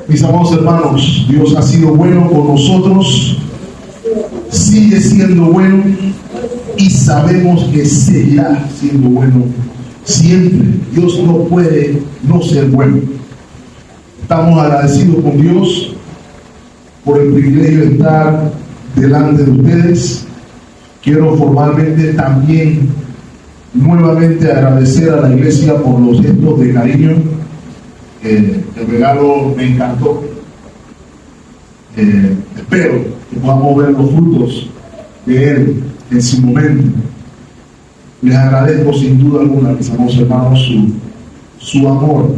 Mis amados hermanos, Dios ha sido bueno con nosotros, sigue siendo bueno y sabemos que seguirá siendo bueno siempre. Dios no puede no ser bueno. Estamos agradecidos con Dios por el privilegio de estar delante de ustedes. Quiero formalmente también nuevamente agradecer a la iglesia por los gestos de cariño. El regalo me encantó. Espero que podamos ver los frutos de él en su momento. Les agradezco sin duda alguna, mis amados hermanos, su amor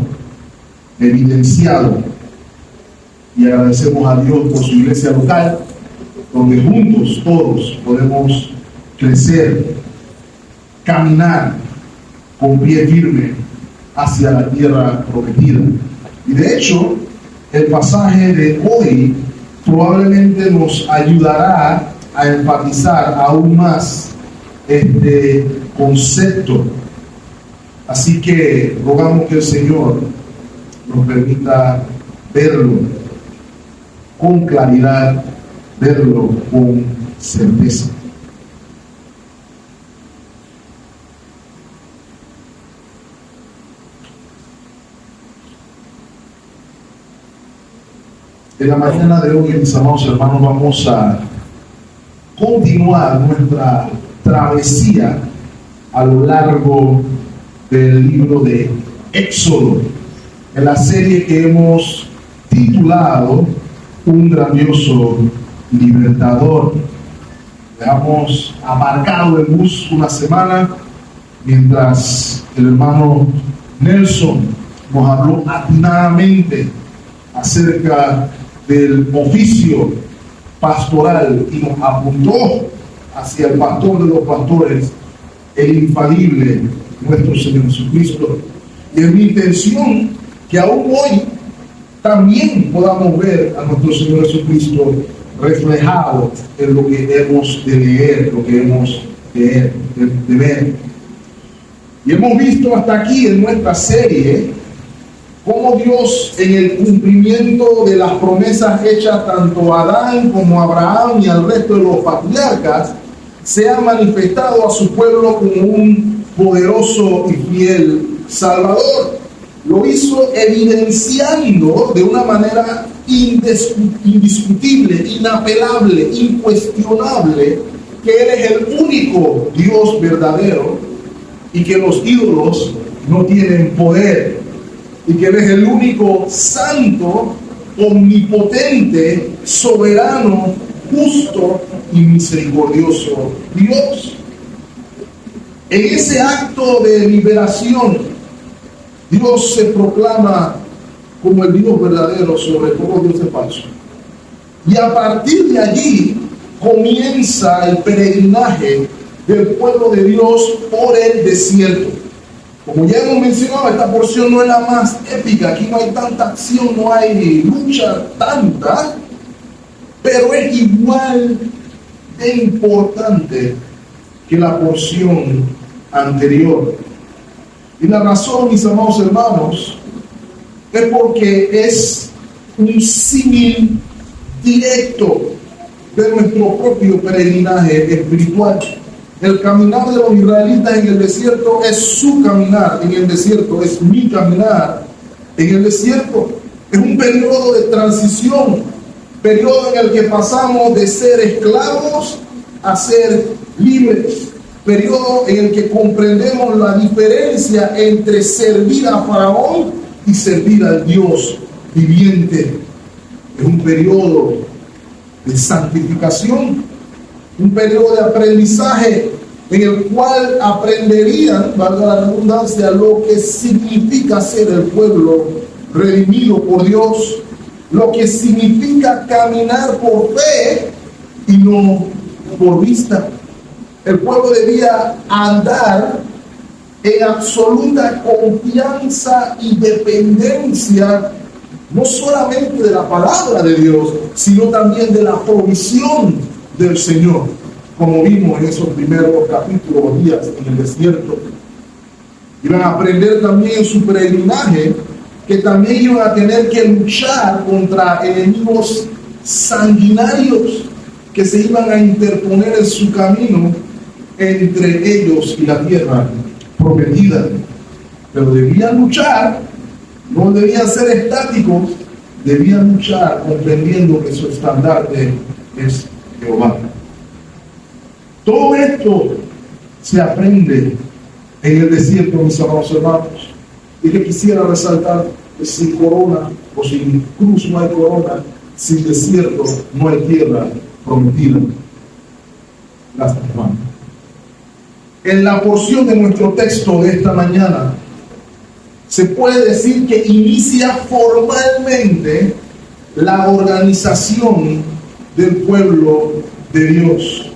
evidenciado, y agradecemos a Dios por su iglesia local, donde juntos todos podemos crecer, caminar con pie firme hacia la tierra prometida. Y de hecho, el pasaje de hoy probablemente nos ayudará a enfatizar aún más este concepto. Así que rogamos que el Señor nos permita verlo con claridad, verlo con certeza. En la mañana de hoy, mis amados hermanos, vamos a continuar nuestra travesía a lo largo del libro de Éxodo, en la serie que hemos titulado Un grandioso libertador. Hemos aparcado el bus una semana mientras el hermano Nelson nos habló atinadamente acerca del oficio pastoral y nos apuntó hacia el pastor de los pastores, el infalible nuestro Señor Jesucristo. Y es mi intención que aún hoy también podamos ver a nuestro Señor Jesucristo reflejado en lo que hemos de leer, lo que hemos de ver. Y hemos visto hasta aquí en nuestra serie cómo Dios, en el cumplimiento de las promesas hechas tanto a Adán como a Abraham y al resto de los patriarcas, se ha manifestado a su pueblo como un poderoso y fiel Salvador. Lo hizo evidenciando de una manera indiscutible, inapelable, incuestionable, que Él es el único Dios verdadero y que los ídolos no tienen poder, y que Él es el único santo, omnipotente, soberano, justo y misericordioso Dios. En ese acto de liberación, Dios se proclama como el Dios verdadero sobre todo dioses falsos. Y a partir de allí comienza el peregrinaje del pueblo de Dios por el desierto. Como ya hemos mencionado, esta porción no es la más épica, aquí no hay tanta acción, no hay lucha tanta, pero es igual de importante que la porción anterior. Y la razón, mis amados hermanos, es porque es un símil directo de nuestro propio peregrinaje espiritual. El caminar de los israelitas en el desierto es su caminar en el desierto, es mi caminar en el desierto. Es un periodo de transición, periodo en el que pasamos de ser esclavos a ser libres, periodo en el que comprendemos la diferencia entre servir a Faraón y servir al Dios viviente. Es un periodo de santificación, un periodo de aprendizaje en el cual aprenderían, valga la redundancia, lo que significa ser el pueblo redimido por Dios, lo que significa caminar por fe y no por vista. El pueblo debía andar en absoluta confianza y dependencia, no solamente de la palabra de Dios, sino también de la provisión del Señor, como vimos en esos primeros capítulos, días en el desierto. Iban a aprender también en su peregrinaje que también iban a tener que luchar contra enemigos sanguinarios que se iban a interponer en su camino entre ellos y la tierra prometida. Pero debían luchar, no debían ser estáticos, debían luchar comprendiendo que su estandarte es Jehová. Todo esto se aprende en el desierto, mis amados hermanos. Y que quisiera resaltar que sin corona o sin cruz no hay corona, sin desierto no hay tierra prometida. Gracias, hermano. En la porción de nuestro texto de esta mañana, se puede decir que inicia formalmente la organización del pueblo de Dios.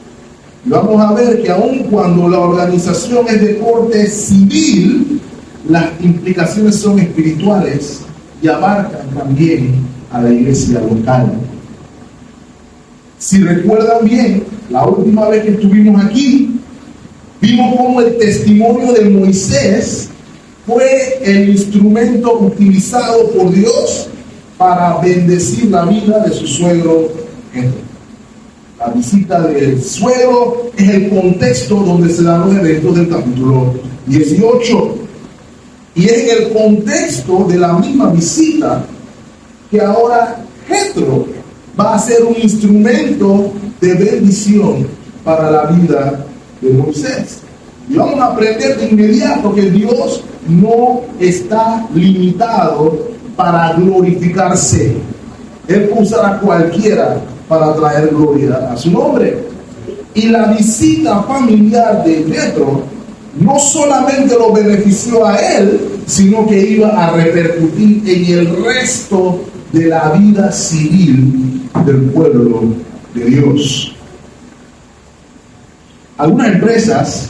Y vamos a ver que aun cuando la organización es de corte civil, las implicaciones son espirituales y abarcan también a la iglesia local. Si recuerdan bien, la última vez que estuvimos aquí, vimos cómo el testimonio de Moisés fue el instrumento utilizado por Dios para bendecir la vida de su suegro Jetro. La visita del suegro es el contexto donde se dan los eventos del capítulo 18. Y es en el contexto de la misma visita que ahora Jetro va a ser un instrumento de bendición para la vida de Moisés. Y vamos a aprender de inmediato que Dios no está limitado para glorificarse. Él usará a cualquiera para traer gloria a su nombre. Y la visita familiar de Jetro no solamente lo benefició a él, sino que iba a repercutir en el resto de la vida civil del pueblo de Dios. Algunas empresas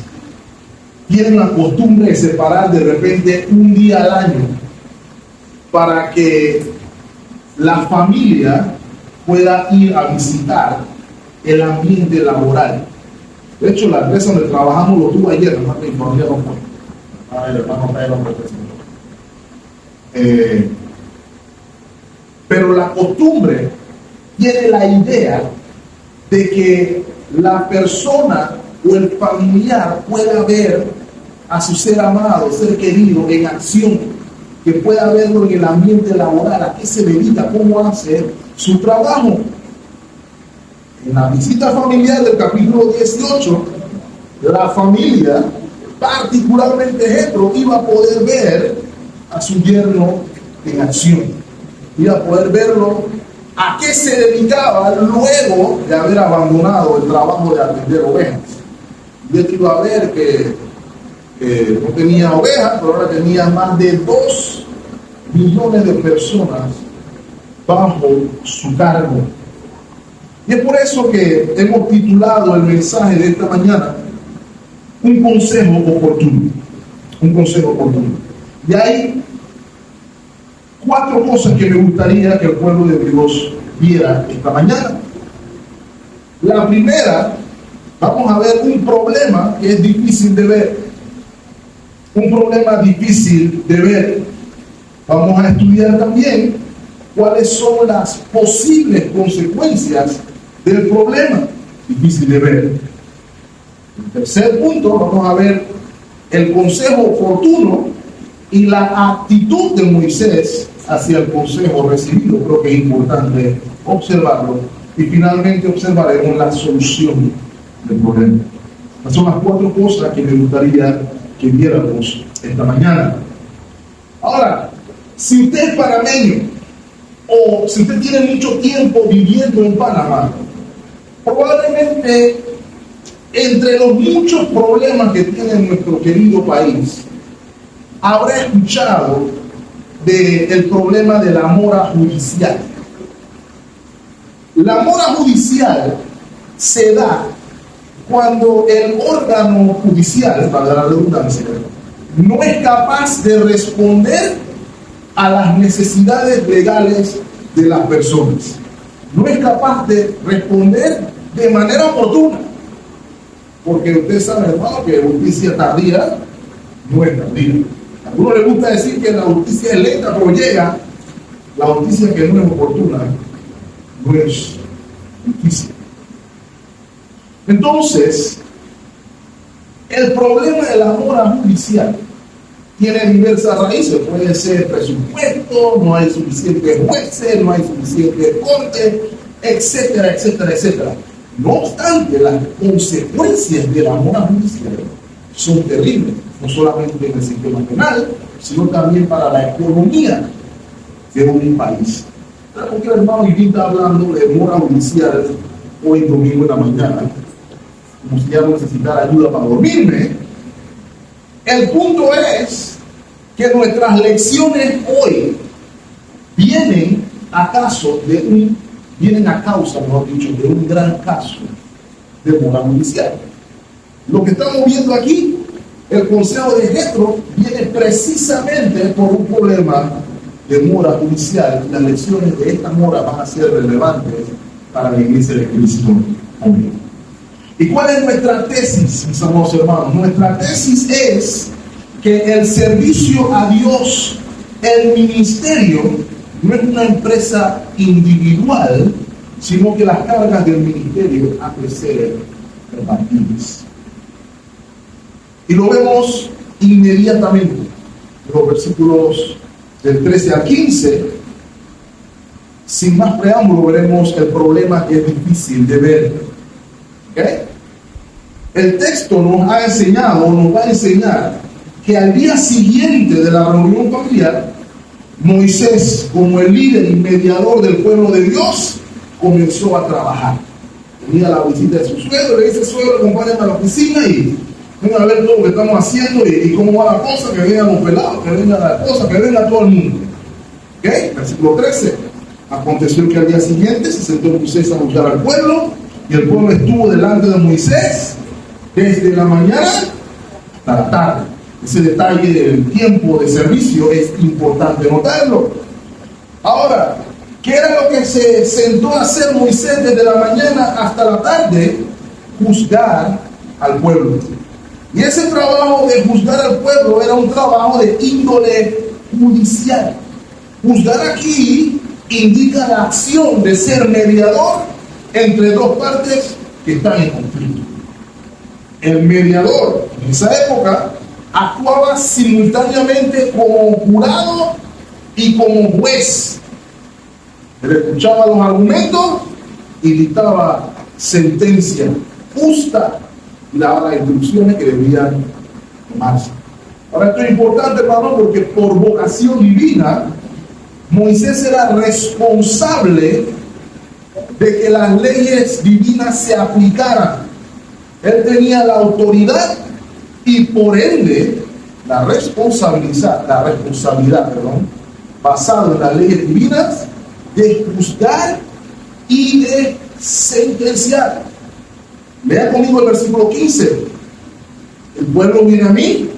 tienen la costumbre de separar de repente un día al año para que la familia pueda ir a visitar el ambiente laboral. De hecho, la empresa donde trabajamos lo tuvo ayer, hermano, mi familia no fue. A ver, hermano, pero la costumbre tiene la idea de que la persona o el familiar pueda ver a su ser amado, ser querido en acción, que pueda verlo en el ambiente laboral, a qué se dedica, cómo hace su trabajo. En la visita familiar del capítulo 18, la familia, particularmente Jetro, iba a poder ver a su yerno en acción. Iba a poder verlo a qué se dedicaba luego de haber abandonado el trabajo de atender ovejas. Y él iba a ver que no tenía ovejas, pero ahora tenía más de 2 millones de personas bajo su cargo. Y es por eso que hemos titulado el mensaje de esta mañana un consejo oportuno. Un consejo oportuno. Y hay 4 cosas que me gustaría que el pueblo de Dios viera esta mañana. La primera, vamos a ver un problema que es difícil de ver. Un problema difícil de ver. Vamos a estudiar también cuáles son las posibles consecuencias del problema difícil de ver. En tercer punto, vamos a ver el consejo oportuno y la actitud de Moisés hacia el consejo recibido. Creo que es importante observarlo. Y finalmente observaremos la solución del problema. Estas son las 4 cosas que me gustaría que viéramos esta mañana. Ahora, si usted es panameño o si usted tiene mucho tiempo viviendo en Panamá, probablemente entre los muchos problemas que tiene nuestro querido país, habrá escuchado del problema de la mora judicial. La mora judicial se da cuando el órgano judicial, para la redundancia, no es capaz de responder a las necesidades legales de las personas. No es capaz de responder de manera oportuna. Porque usted sabe, hermano, que justicia tardía no es tardía. uno le gusta decir que la justicia es lenta, pero llega. La justicia que no es oportuna no es justicia. Entonces, el problema de la mora judicial tiene diversas raíces. Puede ser presupuesto, no hay suficientes jueces, no hay suficiente corte, etcétera, etcétera, etcétera. No obstante, las consecuencias de la mora judicial son terribles, no solamente en el sistema penal, sino también para la economía de un país. Porque el hermano Ivín está hablando de mora judicial hoy domingo en la mañana, como si ya no necesitara ayuda para dormirme. El punto es que nuestras lecciones hoy vienen a causa, mejor dicho, de un gran caso de mora judicial. Lo que estamos viendo aquí, el consejo de Jethro, viene precisamente por un problema de mora judicial. Las lecciones de esta mora van a ser relevantes para la iglesia de Cristo. Amén. ¿Y cuál es nuestra tesis, mis amados hermanos? Nuestra tesis es que el servicio a Dios, el ministerio, no es una empresa individual, sino que las cargas del ministerio han de ser repartidas. Y lo vemos inmediatamente en los versículos del 13 al 15. Sin más preámbulo, veremos el problema que es difícil de ver. ¿Okay? El texto nos va a enseñar que al día siguiente de la reunión familiar, Moisés, como el líder y mediador del pueblo de Dios, comenzó a trabajar. Tenía la visita de su suegro, le dice: suegro, acompáñame a la oficina y vengan a ver todo lo que estamos haciendo y cómo va la cosa, que vengan los pelados, que venga la cosa, que venga todo el mundo. ¿Ok? Versículo 13. Aconteció que al día siguiente se sentó Moisés a juzgar al pueblo, y el pueblo estuvo delante de Moisés desde la mañana hasta la tarde. Ese detalle del tiempo de servicio es importante notarlo. Ahora, ¿qué era lo que se sentó a hacer Moisés desde la mañana hasta la tarde? Juzgar al pueblo. Y ese trabajo de juzgar al pueblo era un trabajo de índole judicial. Juzgar aquí indica la acción de ser mediador entre dos partes que están en conflicto. El mediador en esa época actuaba simultáneamente como jurado y como juez. Él escuchaba los argumentos y dictaba sentencia justa y daba las instrucciones que debían tomarse. Ahora, esto es importante, hermano, porque por vocación divina, Moisés era responsable de que las leyes divinas se aplicaran. Él tenía la autoridad y por ende la responsabilidad, basada en las leyes divinas, de juzgar y de sentenciar. Lea conmigo el versículo 15. El pueblo viene a mí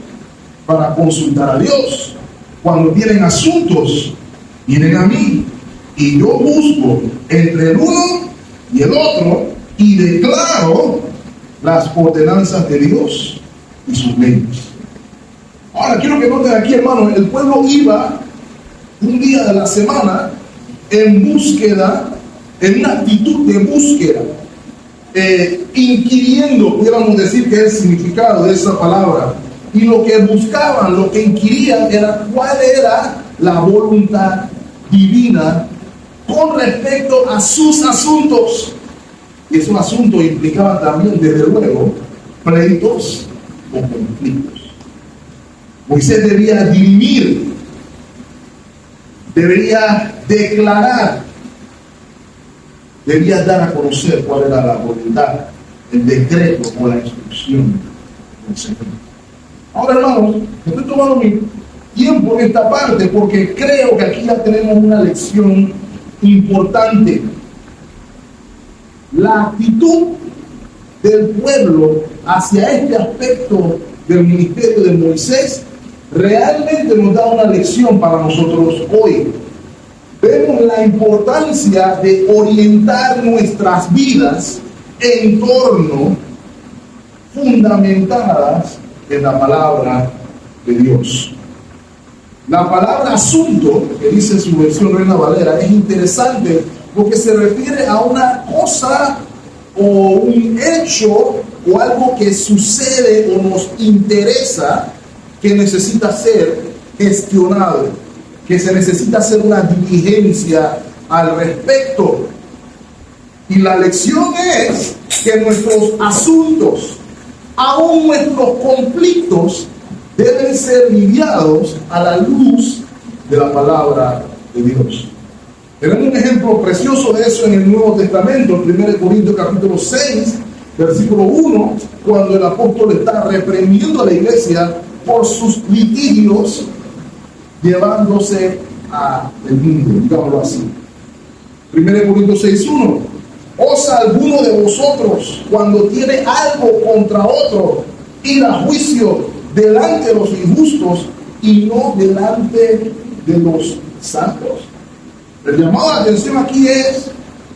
para consultar a Dios. Cuando tienen asuntos, vienen a mí, y yo juzgo entre el uno y el otro, y declaro las ordenanzas de Dios y sus leyes. Ahora quiero que noten aquí, hermanos, el pueblo iba un día de la semana en búsqueda, en una actitud de búsqueda, inquiriendo, pudiéramos decir que es el significado de esa palabra, y lo que buscaban, lo que inquirían era cuál era la voluntad divina con respecto a sus asuntos. Y esos asuntos implicaban también, desde luego, pleitos o conflictos. Moisés debía dirimir, debería declarar, debía dar a conocer cuál era la voluntad, el decreto o la instrucción del Señor. Ahora, hermanos, estoy tomando mi tiempo en esta parte porque creo que aquí ya tenemos una lección importante. La actitud del pueblo hacia este aspecto del ministerio de Moisés realmente nos da una lección para nosotros hoy. Vemos la importancia de orientar nuestras vidas en torno fundamentadas en la palabra de Dios. La palabra asunto, que dice su versión Reina Valera, es interesante porque se refiere a una cosa o un hecho o algo que sucede o nos interesa que necesita ser gestionado, que se necesita hacer una diligencia al respecto. Y la lección es que nuestros asuntos, aún nuestros conflictos, deben ser lidiados a la luz de la palabra de Dios. Tenemos un ejemplo precioso de eso en el Nuevo Testamento, en 1 Corintios capítulo 6, versículo 1, cuando el apóstol está reprendiendo a la iglesia por sus litigios, llevándose a el mundo, digámoslo así. 1 Corintios 6:1. ¿Osa alguno de vosotros, cuando tiene algo contra otro, ir a juicio delante de los injustos y no delante de los santos? El llamado a la atención aquí es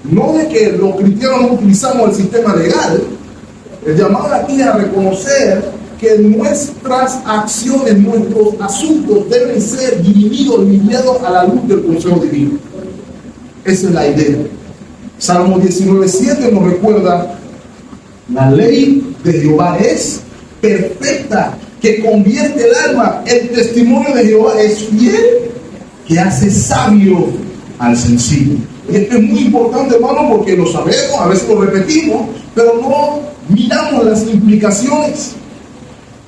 no de que los cristianos no utilizamos el sistema legal. El llamado aquí es a reconocer que nuestras acciones, nuestros asuntos deben ser dirimidos, lidiados a la luz del consejo divino. Esa es la idea. Salmo 19:7 nos recuerda: la ley de Jehová es perfecta, que convierte el alma. El testimonio de Jehová es fiel, que hace sabio al sencillo. Y esto es muy importante, hermano, porque lo sabemos, a veces lo repetimos, pero no miramos las implicaciones.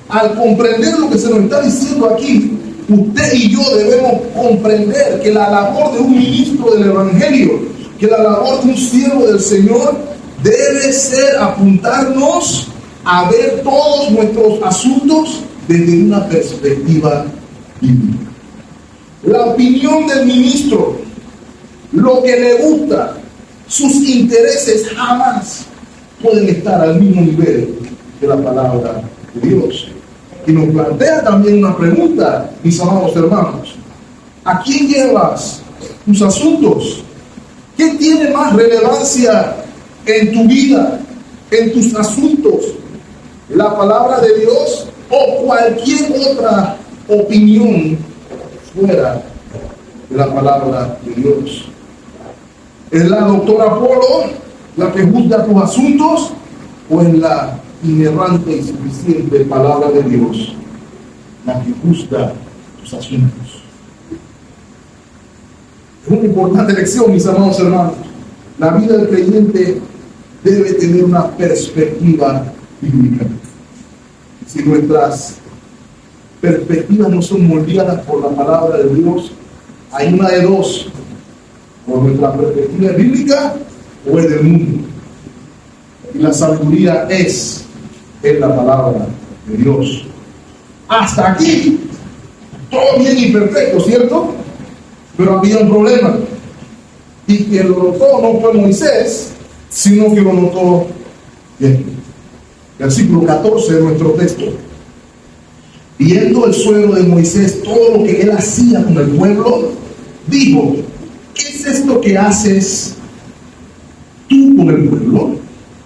Al comprender lo que se nos está diciendo aquí, usted y yo debemos comprender que la labor de un ministro del Evangelio, que la labor de un siervo del Señor, debe ser apuntarnos a ver todos nuestros asuntos desde una perspectiva bíblica. La opinión del ministro, lo que le gusta, sus intereses jamás pueden estar al mismo nivel que la palabra de Dios. Y nos plantea también una pregunta, mis amados hermanos: ¿a quién llevas tus asuntos? ¿Qué tiene más relevancia en tu vida, en tus asuntos? ¿La palabra de Dios o cualquier otra opinión fuera de la palabra de Dios? ¿Es la doctora Polo la que juzga tus asuntos o es la inerrante y suficiente palabra de Dios la que juzga tus asuntos? Es una importante lección, mis amados hermanos. La vida del creyente debe tener una perspectiva bíblica. Si nuestras perspectivas no son moldeadas por la palabra de Dios, hay una de dos: o nuestra perspectiva es bíblica o es del mundo. Y la sabiduría es la palabra de Dios. Hasta aquí, todo bien y perfecto, ¿cierto? Pero había un problema. Y quien lo notó no fue Moisés, sino que lo notó bien. Versículo 14 de nuestro texto. Viendo el suegro de Moisés todo lo que él hacía con el pueblo, dijo: ¿qué es esto que haces tú con el pueblo?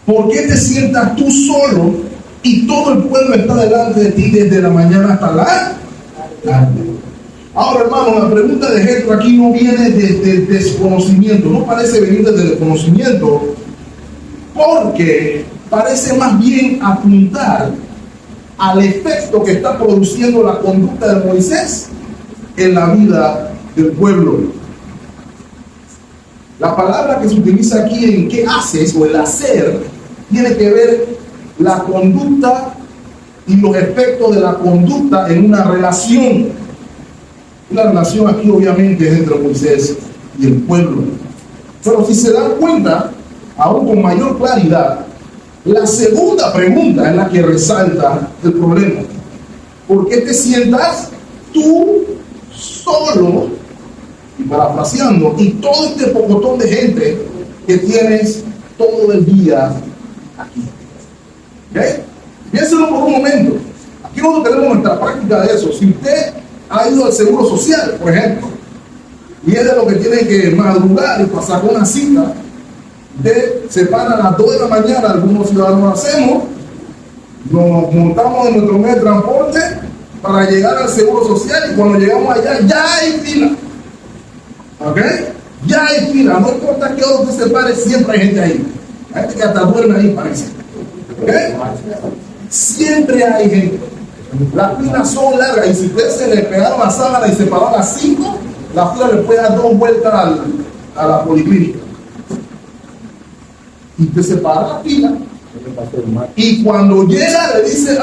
¿Por qué te sientas tú solo y todo el pueblo está delante de ti desde la mañana hasta la tarde? Ahora, hermano, la pregunta de Jetro aquí no viene desde el desconocimiento, no parece venir desde el desconocimiento, porque parece más bien apuntar al efecto que está produciendo la conducta de Moisés en la vida del pueblo. La palabra que se utiliza aquí en qué haces o el hacer tiene que ver la conducta y los efectos de la conducta en una relación. La relación aquí obviamente es entre Moisés y el pueblo. Pero si se dan cuenta, aún con mayor claridad, la segunda pregunta es la que resalta el problema. ¿Por qué te sientas tú solo? Y parafraseando, y todo este pocotón de gente que tienes todo el día aquí. ¿Ok? Piénselo por un momento. Aquí nosotros tenemos nuestra práctica de eso. Si usted ha ido al Seguro Social, por ejemplo, y es de lo que tiene que madrugar y pasar una cita, usted se para a las 2 de la mañana, algunos ciudadanos hacemos, nos montamos en nuestro medio de transporte para llegar al seguro social y cuando llegamos allá ya hay fila. ¿Ok? Ya hay fila, no importa qué hora usted se pare, siempre hay gente ahí. Hay gente que hasta duerme ahí, parece. ¿Ok? Siempre hay gente. Las filas son largas y si usted se le pegaron la sábana y se paró a las 5, la fila le puede dar 2 vueltas a la policlínica. Y usted se para la fila y cuando llega le dice,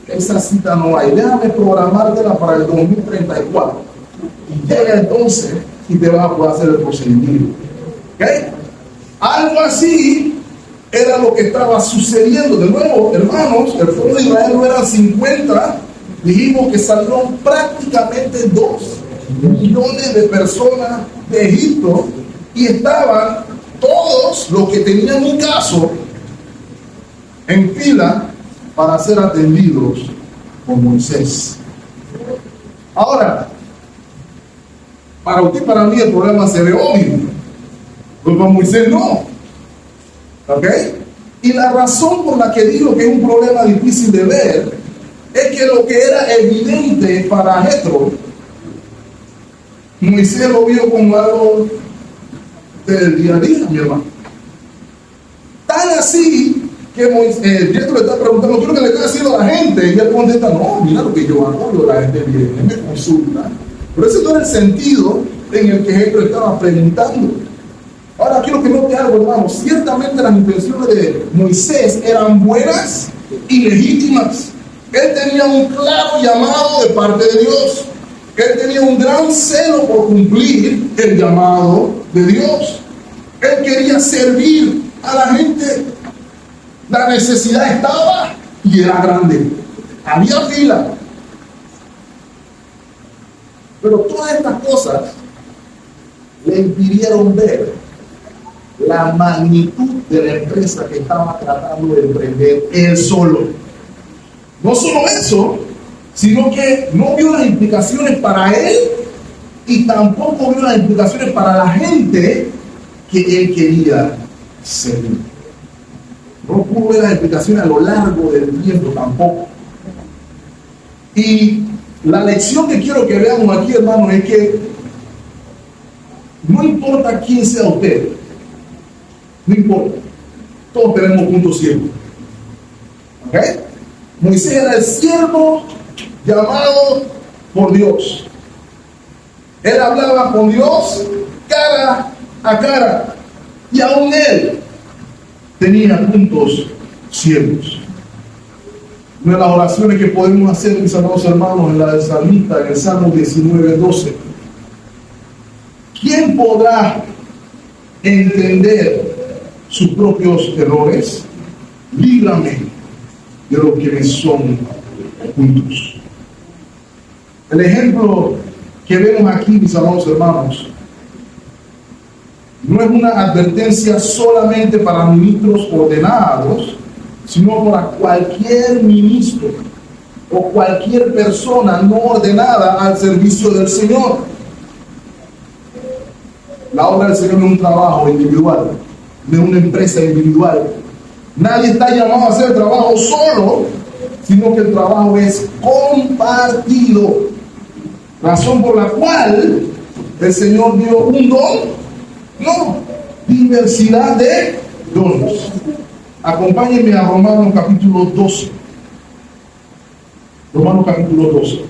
esa cita no hay, déjame programártela para el 2034. Y llega entonces y te vas a poder hacer el procedimiento. ¿Okay? Algo así era lo que estaba sucediendo. De nuevo, hermanos, el pueblo de Israel no eran 50, dijimos que salieron prácticamente 2 millones de personas de Egipto y estaban todos los que tenían un caso en fila para ser atendidos por Moisés. Ahora, para usted y para mí el problema se ve obvio, pero para Moisés no. ¿Ok? Y la razón por la que digo que es un problema difícil de ver es que lo que era evidente para Jetro, Moisés lo vio como algo del día a día, mi hermano. Tan así que Jetro le está preguntando, ¿qué es lo que le está haciendo a la gente? Y él contesta, no, mira lo que yo hago, la gente viene, me consulta. Pero ese no era el sentido en el que Jetro estaba preguntando. Ahora quiero que note algo, hermano. Ciertamente las intenciones de Moisés eran buenas y legítimas. Él tenía un claro llamado de parte de Dios. Él tenía un gran celo por cumplir el llamado de Dios. Él quería servir a la gente. La necesidad estaba y era grande. Había fila. Pero todas estas cosas le impidieron ver la magnitud de la empresa que estaba tratando de emprender él solo. No solo eso, sino que no vio las implicaciones para él y tampoco vio las implicaciones para la gente que él quería servir. No pudo ver las implicaciones a lo largo del tiempo tampoco. Y la lección que quiero que veamos aquí, hermanos, es que no importa quién sea usted, no importa, todos tenemos puntos ciegos. ¿Ok? Moisés era el siervo llamado por Dios. Él hablaba con Dios cara a cara y aún él tenía puntos ciegos. Una de las oraciones que podemos hacer, mis amados hermanos, en la del salmista, en el Salmo 19:12. ¿Quién podrá entender sus propios errores? Líbrame de lo que me son ocultos. El ejemplo que vemos aquí, mis amados hermanos, no es una advertencia solamente para ministros ordenados, sino para cualquier ministro o cualquier persona no ordenada al servicio del Señor. La obra del Señor no es un trabajo individual, no es una empresa individual. Nadie está llamado a hacer el trabajo solo, sino que el trabajo es compartido. Razón por la cual el Señor dio un don, no, diversidad de dones. Acompáñenme a Romanos capítulo 12. Romanos capítulo 12.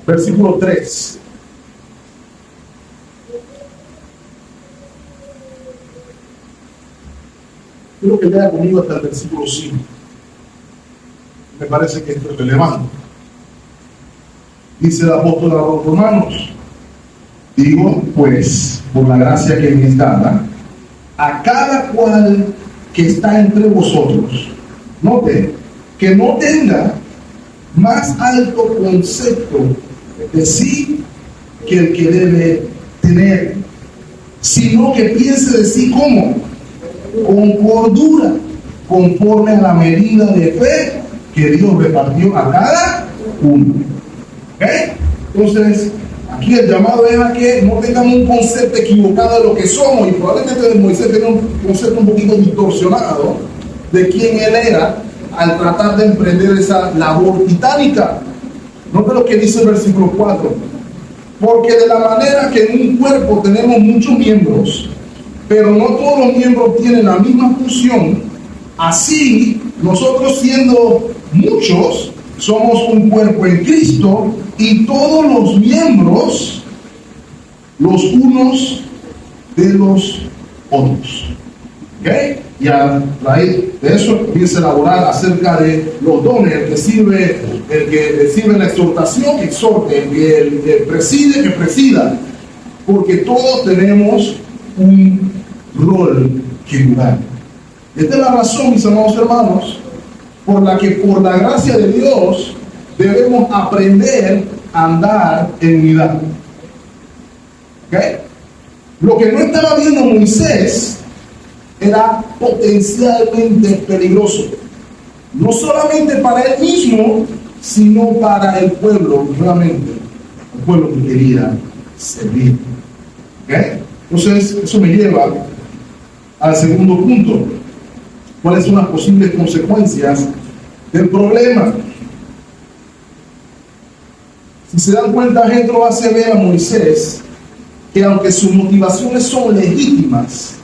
Versículo 3. Quiero que lea conmigo hasta el versículo 5. Me parece que esto es relevante. Dice el apóstol a los romanos: digo, pues, por la gracia que me es dada, a cada cual que está entre vosotros, note, que no tenga más alto concepto de sí que el que debe tener, sino que piense de sí como con cordura, conforme a la medida de fe que Dios repartió a cada uno. ¿Ok? Entonces, Aquí el llamado es a que no tengamos un concepto equivocado de lo que somos, y probablemente Moisés tenía un concepto un poquito distorsionado de quién él era al tratar de emprender esa labor titánica. Note lo que dice el versículo 4. Porque de la manera que en un cuerpo tenemos muchos miembros, pero no todos los miembros tienen la misma función, así nosotros, siendo muchos, somos un cuerpo en Cristo, y todos los miembros, los unos de los otros. ¿Ok? Y a raíz de eso empieza a elaborar acerca de los dones: el que sirve la exhortación, que exhorte; el que preside, que presida. Porque todos tenemos un rol que jugar. Esta es la razón, mis amados hermanos, por la que, por la gracia de Dios, debemos aprender a andar en unidad. ¿Ok? Lo que no estaba viendo Moisés era potencialmente peligroso, no solamente para él mismo, sino para el pueblo, nuevamente, el pueblo que quería servir. ¿Ok? Entonces, eso me lleva al segundo punto. ¿Cuáles son las posibles consecuencias del problema? Si se dan cuenta, Jetro hace ver a Moisés que aunque sus motivaciones son legítimas,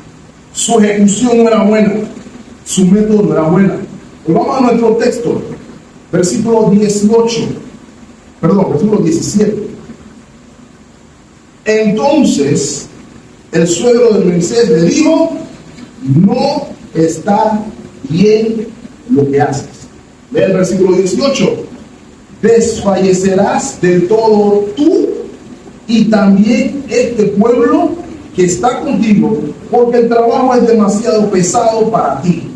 su ejecución no era buena, su método no era buena. Vamos a nuestro texto, versículo 17. Entonces el suegro de Moisés le dijo: no está bien lo que haces. Ve el versículo 18. Desfallecerás del todo tú y también este pueblo que está contigo, porque el trabajo es demasiado pesado para ti.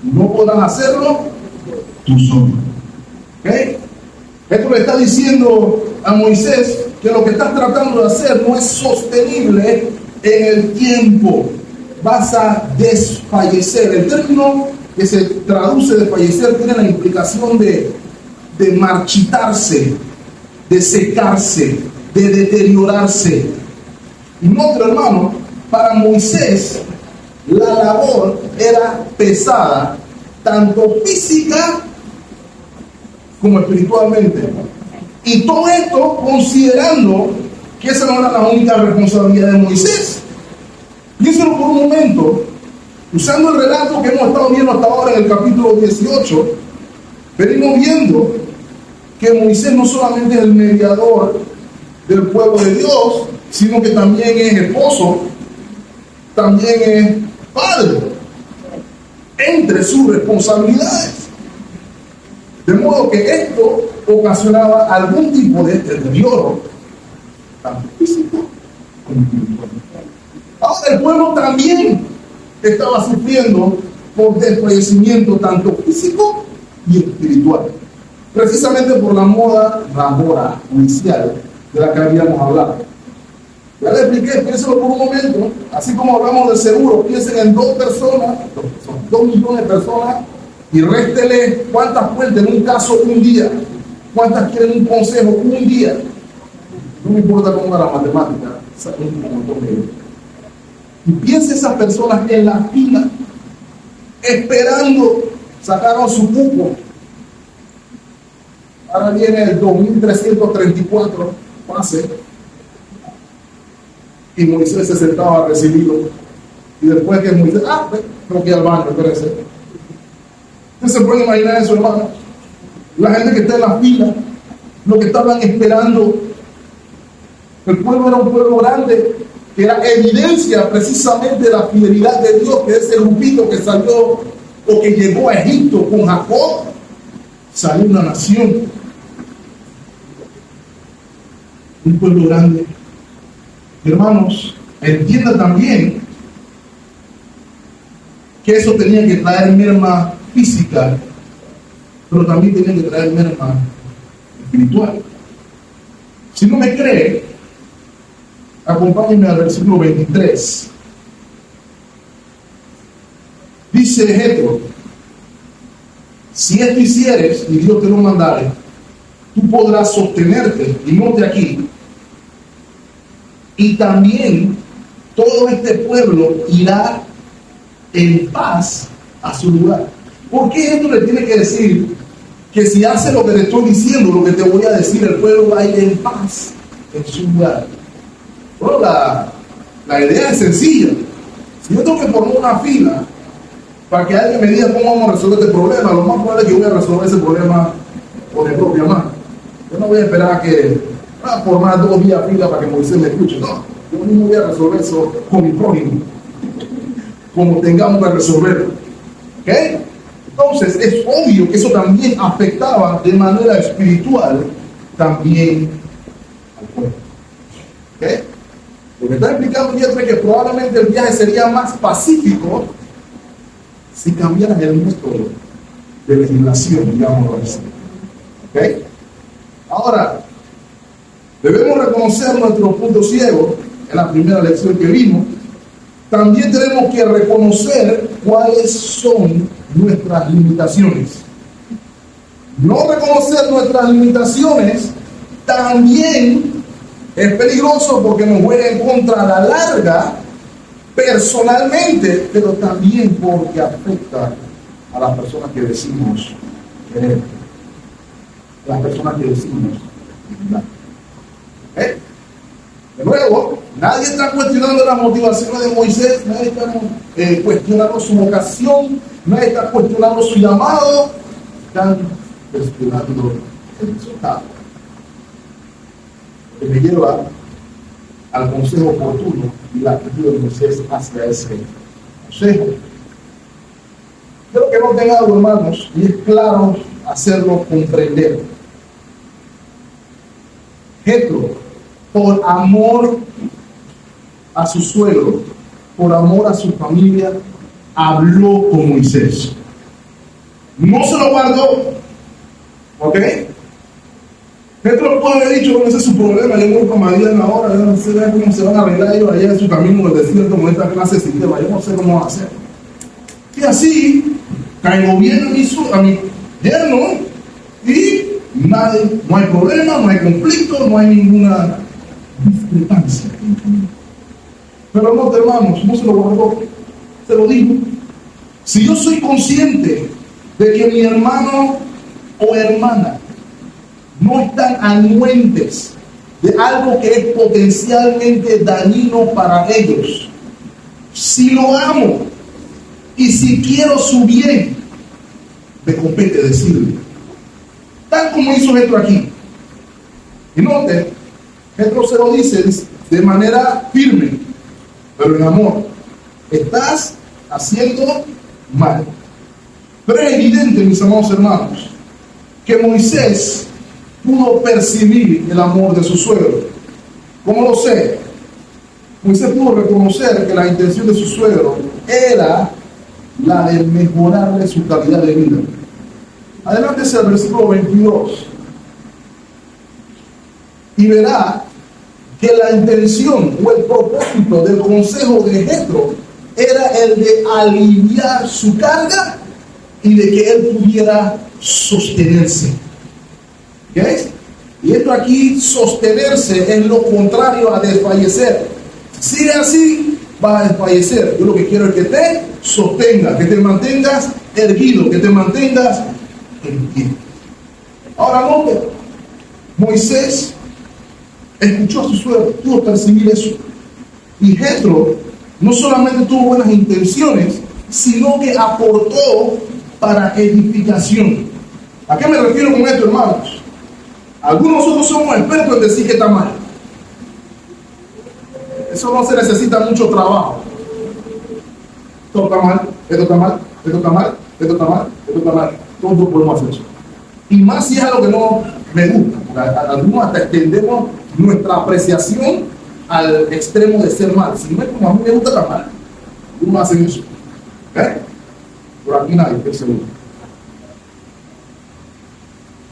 No podrás hacerlo tú solo. ¿Ok? Esto le está diciendo a Moisés que lo que estás tratando de hacer no es sostenible en el tiempo. Vas a desfallecer. El término que se traduce desfallecer tiene la implicación de marchitarse, de secarse, de deteriorarse. Y no, hermano, para Moisés la labor era pesada, tanto física como espiritualmente. Y todo esto considerando que esa no era la única responsabilidad de Moisés. Piénselo por un momento, usando el relato que hemos estado viendo hasta ahora en el capítulo 18, venimos viendo que Moisés no solamente es el mediador del pueblo de Dios, sino que también es esposo, también es padre, entre sus responsabilidades. De modo que esto ocasionaba algún tipo de deterioro, tanto físico como espiritual. Ahora el pueblo también estaba sufriendo por desfallecimiento tanto físico y espiritual, precisamente por la mora judicial de la que habíamos hablado. Ya le expliqué, piénselo por un momento, así como hablamos de seguro, piensen en 2 personas, son 2 millones de personas, y réstele cuántas cuentan en un caso un día, cuántas quieren un consejo un día. No me importa cómo era la matemática, y piense esas personas en la fila, esperando, sacaron su cupo. Ahora viene el 2334 pase, y Moisés se sentaba a recibirlo. Y después que Moisés, creo que ir al baño, espérese. Usted se puede imaginar eso, hermano. La gente que está en la fila, lo que estaban esperando. El pueblo era un pueblo grande, que era evidencia precisamente de la fidelidad de Dios, que ese grupito que salió o que llegó a Egipto con Jacob, salió una nación. Un pueblo grande. Hermanos, entienda también que eso tenía que traer merma física, pero también tenía que traer merma espiritual. Si no me cree, acompáñenme al versículo 23. Dice Jetro: si esto hicieres y Dios te lo mandare, tú podrás sostenerte, y note aquí, y también todo este pueblo irá en paz a su lugar. ¿Por qué esto le tiene que decir que si hace lo que le estoy diciendo, lo que te voy a decir, el pueblo va a ir en paz en su lugar? Bueno, la idea es sencilla. Si yo tengo que poner una fila para que alguien me diga cómo vamos a resolver este problema, lo más probable es que yo voy a resolver ese problema por mi propia mano. Yo no voy a esperar a que formar 2 días fila para que Moisés me escuche. No, yo mismo voy a resolver eso con mi prójimo, como tengamos que resolverlo. ¿Ok? Entonces es obvio que eso también afectaba de manera espiritual también al pueblo. ¿Ok? Lo que está explicando Yetro es que probablemente el viaje sería más pacífico si cambiara el método de legislación, digámoslo así. ¿Ok? Ahora, debemos reconocer nuestro punto ciego en la primera lección que vimos. También tenemos que reconocer cuáles son nuestras limitaciones. No reconocer nuestras limitaciones también es peligroso porque nos juega en contra a la larga, personalmente, pero también porque afecta a las personas que decimos querer, las personas que decimos amar. ¿Eh? De nuevo, nadie está cuestionando las motivaciones de Moisés, nadie está cuestionando su vocación, nadie está cuestionando su llamado, están cuestionando el resultado. Que me lleva al consejo oportuno y la actitud de Moisés hacia ese consejo. Quiero que no tenga algo, hermanos, y es claro hacerlo comprender. Jetro, por amor a su suegro, por amor a su familia, habló con Moisés. No se lo guardó, ¿ok? Jetro puede haber dicho, no ese es su problema, yo voy con Madián ahora, yo no sé cómo se van a arreglar ellos allá en su camino en el desierto con esta clase de sistema, yo no sé cómo van a hacer. Y así, caigo bien a mi yerno y no hay problema, no hay conflicto, no hay ninguna discrepancia. Pero no, hermanos, no se lo guardó, se lo digo. Si yo soy consciente de que mi hermano o hermana no están anuentes de algo que es potencialmente dañino para ellos, si lo amo y si quiero su bien, me compete decirle, tal como hizo Jetro aquí. Y note, Jetro se lo dice de manera firme, pero en amor. Estás haciendo mal. Pero es evidente, mis amados hermanos, que Moisés pudo percibir el amor de su suegro. ¿Cómo lo sé? Moisés pudo reconocer que la intención de su suegro era la de mejorarle su calidad de vida. Adelante es el versículo 22. Y verá que la intención o el propósito del consejo de Jetro era el de aliviar su carga y de que él pudiera sostenerse. ¿Ves? Y esto aquí, sostenerse, es lo contrario a desfallecer. Si es así, vas a desfallecer. Yo lo que quiero es que te sostenga, que te mantengas erguido, que te mantengas en pie. Ahora note, Moisés escuchó a su suegro, pudo percibir eso. Y Jetro no solamente tuvo buenas intenciones, sino que aportó para edificación. ¿A qué me refiero con esto, hermanos? Algunos de nosotros somos expertos en decir que está mal. Eso no se necesita mucho trabajo. Esto está mal, esto está mal, esto está mal, esto está mal, esto está mal. Todos podemos hacer eso. Y más si es algo que no me gusta. Algunos hasta extendemos nuestra apreciación al extremo de ser mal. Si no es como a mí me gusta, está mal. Algunos hacen eso. ¿Eh? Por aquí nadie, estoy seguro.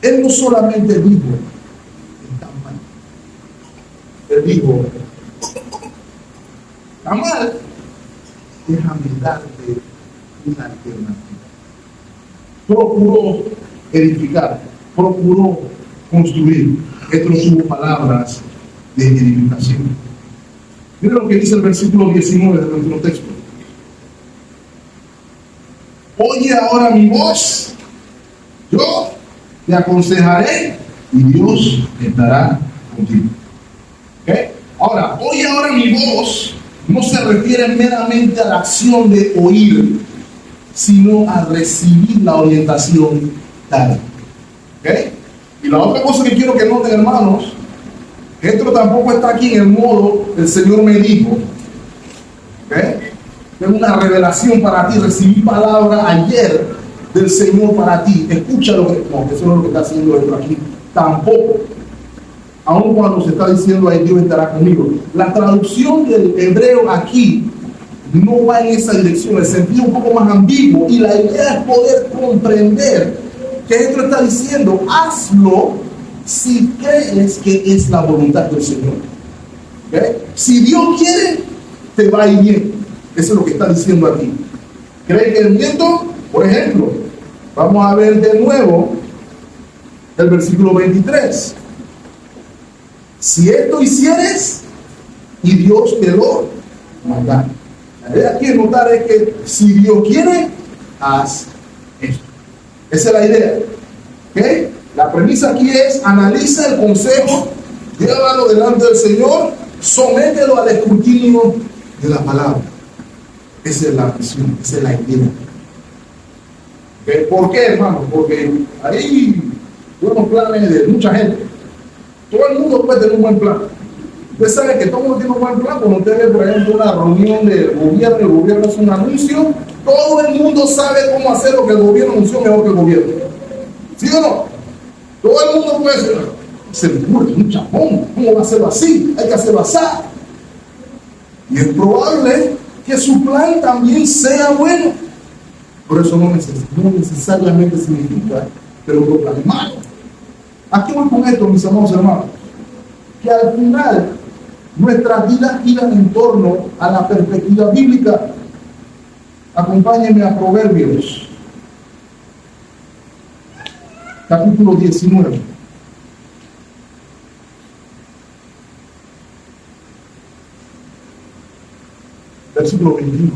Él no solamente dijo, está mal. Él dijo, está mal, déjame darte una alternativa. Procuró edificar, procuró construir. Estas son palabras de edificación. Miren lo que dice el versículo 19 de nuestro texto. Oye ahora mi voz, yo te aconsejaré y Dios estará contigo. ¿Okay? Ahora, oye ahora mi voz no se refiere meramente a la acción de oír, sino a recibir la orientación dada. ¿Okay? Y la otra cosa que quiero que noten, hermanos, que esto tampoco está aquí en el modo el Señor me dijo. ¿Okay? Es una revelación para ti, recibí palabra ayer del Señor para ti. Escucha lo que, no, eso no es lo que está haciendo esto aquí. Tampoco. Aun cuando se está diciendo ahí, Dios estará conmigo. La traducción del hebreo aquí no va en esa dirección, el sentido un poco más ambiguo. Y la idea es poder comprender que esto está diciendo, hazlo si crees que es la voluntad del Señor. ¿Okay? Si Dios quiere, te va a ir bien. Eso es lo que está diciendo aquí. ¿Cree que el viento? Por ejemplo, vamos a ver de nuevo el versículo 23. Si esto hicieres, y Dios te lo mandará. La idea aquí de notar es que si Dios quiere, haz esto. Esa es la idea. ¿Okay? La premisa aquí es, analiza el consejo, llévalo delante del Señor, somételo al escrutinio de la palabra. Esa es la misión, esa es la idea. ¿Okay? ¿Por qué, hermano? Porque hay buenos planes de mucha gente. Todo el mundo puede tener un buen plan. Usted sabe que todo el mundo tiene un buen plan. Cuando usted ve, por ejemplo, una reunión del gobierno, el gobierno hace un anuncio, todo el mundo sabe cómo hacer lo que el gobierno anunció mejor que el gobierno. ¿Sí o no? Todo el mundo puede decir, se me ocurre, un chapón, ¿cómo va a hacerlo así? Hay que hacerlo así. Y es probable que su plan también sea bueno. Por eso no necesariamente significa que lo plan es malo. Aquí voy con esto, mis amados hermanos. Que al final nuestras vidas giran en torno a la perspectiva bíblica. Acompáñenme a Proverbios, capítulo 19. Versículo 21.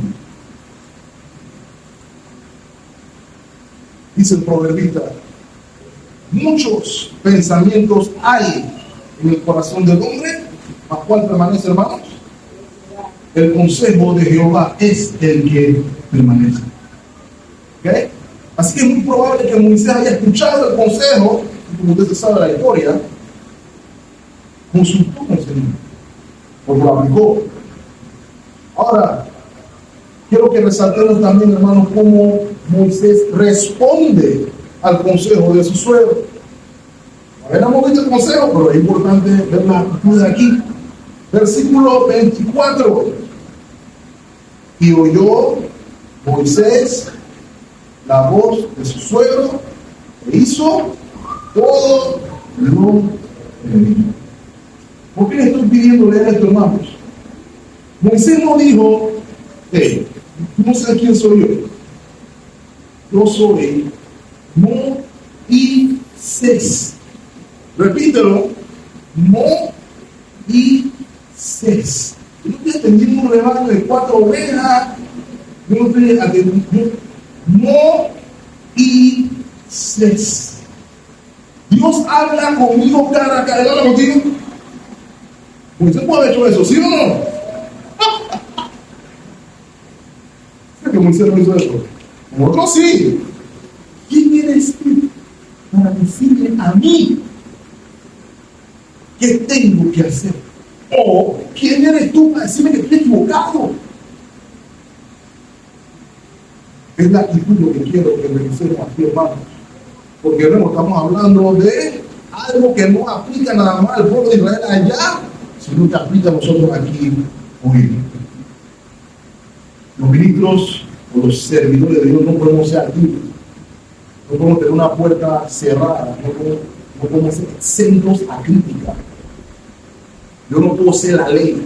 Dice el proverbista, muchos pensamientos hay en el corazón del hombre, ¿a cuál permanece, hermanos? El consejo de Jehová es el que permanece. ¿Okay? Así que es muy probable que Moisés haya escuchado el consejo, como usted sabe la historia, consultó con el Señor, o lo aplicó. Ahora, quiero que resaltemos también, hermanos, cómo Moisés responde al consejo de su suegro. A ver, hemos visto el consejo, pero es importante ver la actitud de aquí. Versículo 24. Y oyó Moisés la voz de su suegro e hizo todo lo que dijo. ¿Por qué le estoy pidiendo leer esto, hermanos? Moisés no dijo, tú no sabes quién soy yo. Yo soy Moisés. Repítelo. Moisés. Yo no estoy atendiendo un rebaño de 4 ovejas. Yo no estoy atendiendo. Moisés. Dios habla conmigo cara a cara. ¿Él habla contigo? Moisés puede haber hecho eso, ¿sí o no? Que Moisés no hizo eso. Otros sí. ¿Quién eres tú para decirle a mí qué tengo que hacer? O ¿quién eres tú para decirme que estoy equivocado? Es la actitud lo que quiero que revisemos aquí, hermanos. Porque no estamos hablando de algo que no aplica nada más al pueblo de Israel allá, sino que aplica a nosotros aquí hoy. Los ministros o los servidores de Dios no podemos ser activos, no podemos tener una puerta cerrada, no podemos ser exentos a crítica. Yo no puedo ser la ley.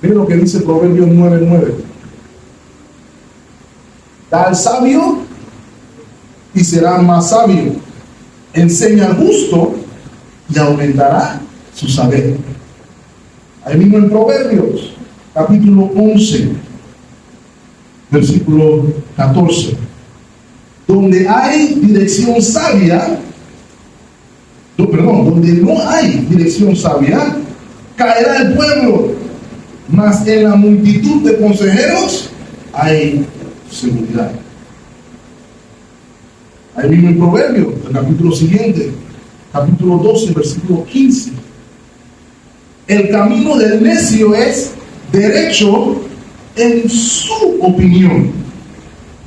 Miren lo que dice Proverbios 9:9. Da al sabio y será más sabio. Enseña al justo y aumentará su saber. Ahí mismo en Proverbios, capítulo 11, versículo 14. Donde hay dirección sabia, donde no hay dirección sabia, caerá el pueblo, mas en la multitud de consejeros hay seguridad. Ahí mismo en Proverbios, el capítulo siguiente, capítulo 12, versículo 15. El camino del necio es derecho en su opinión,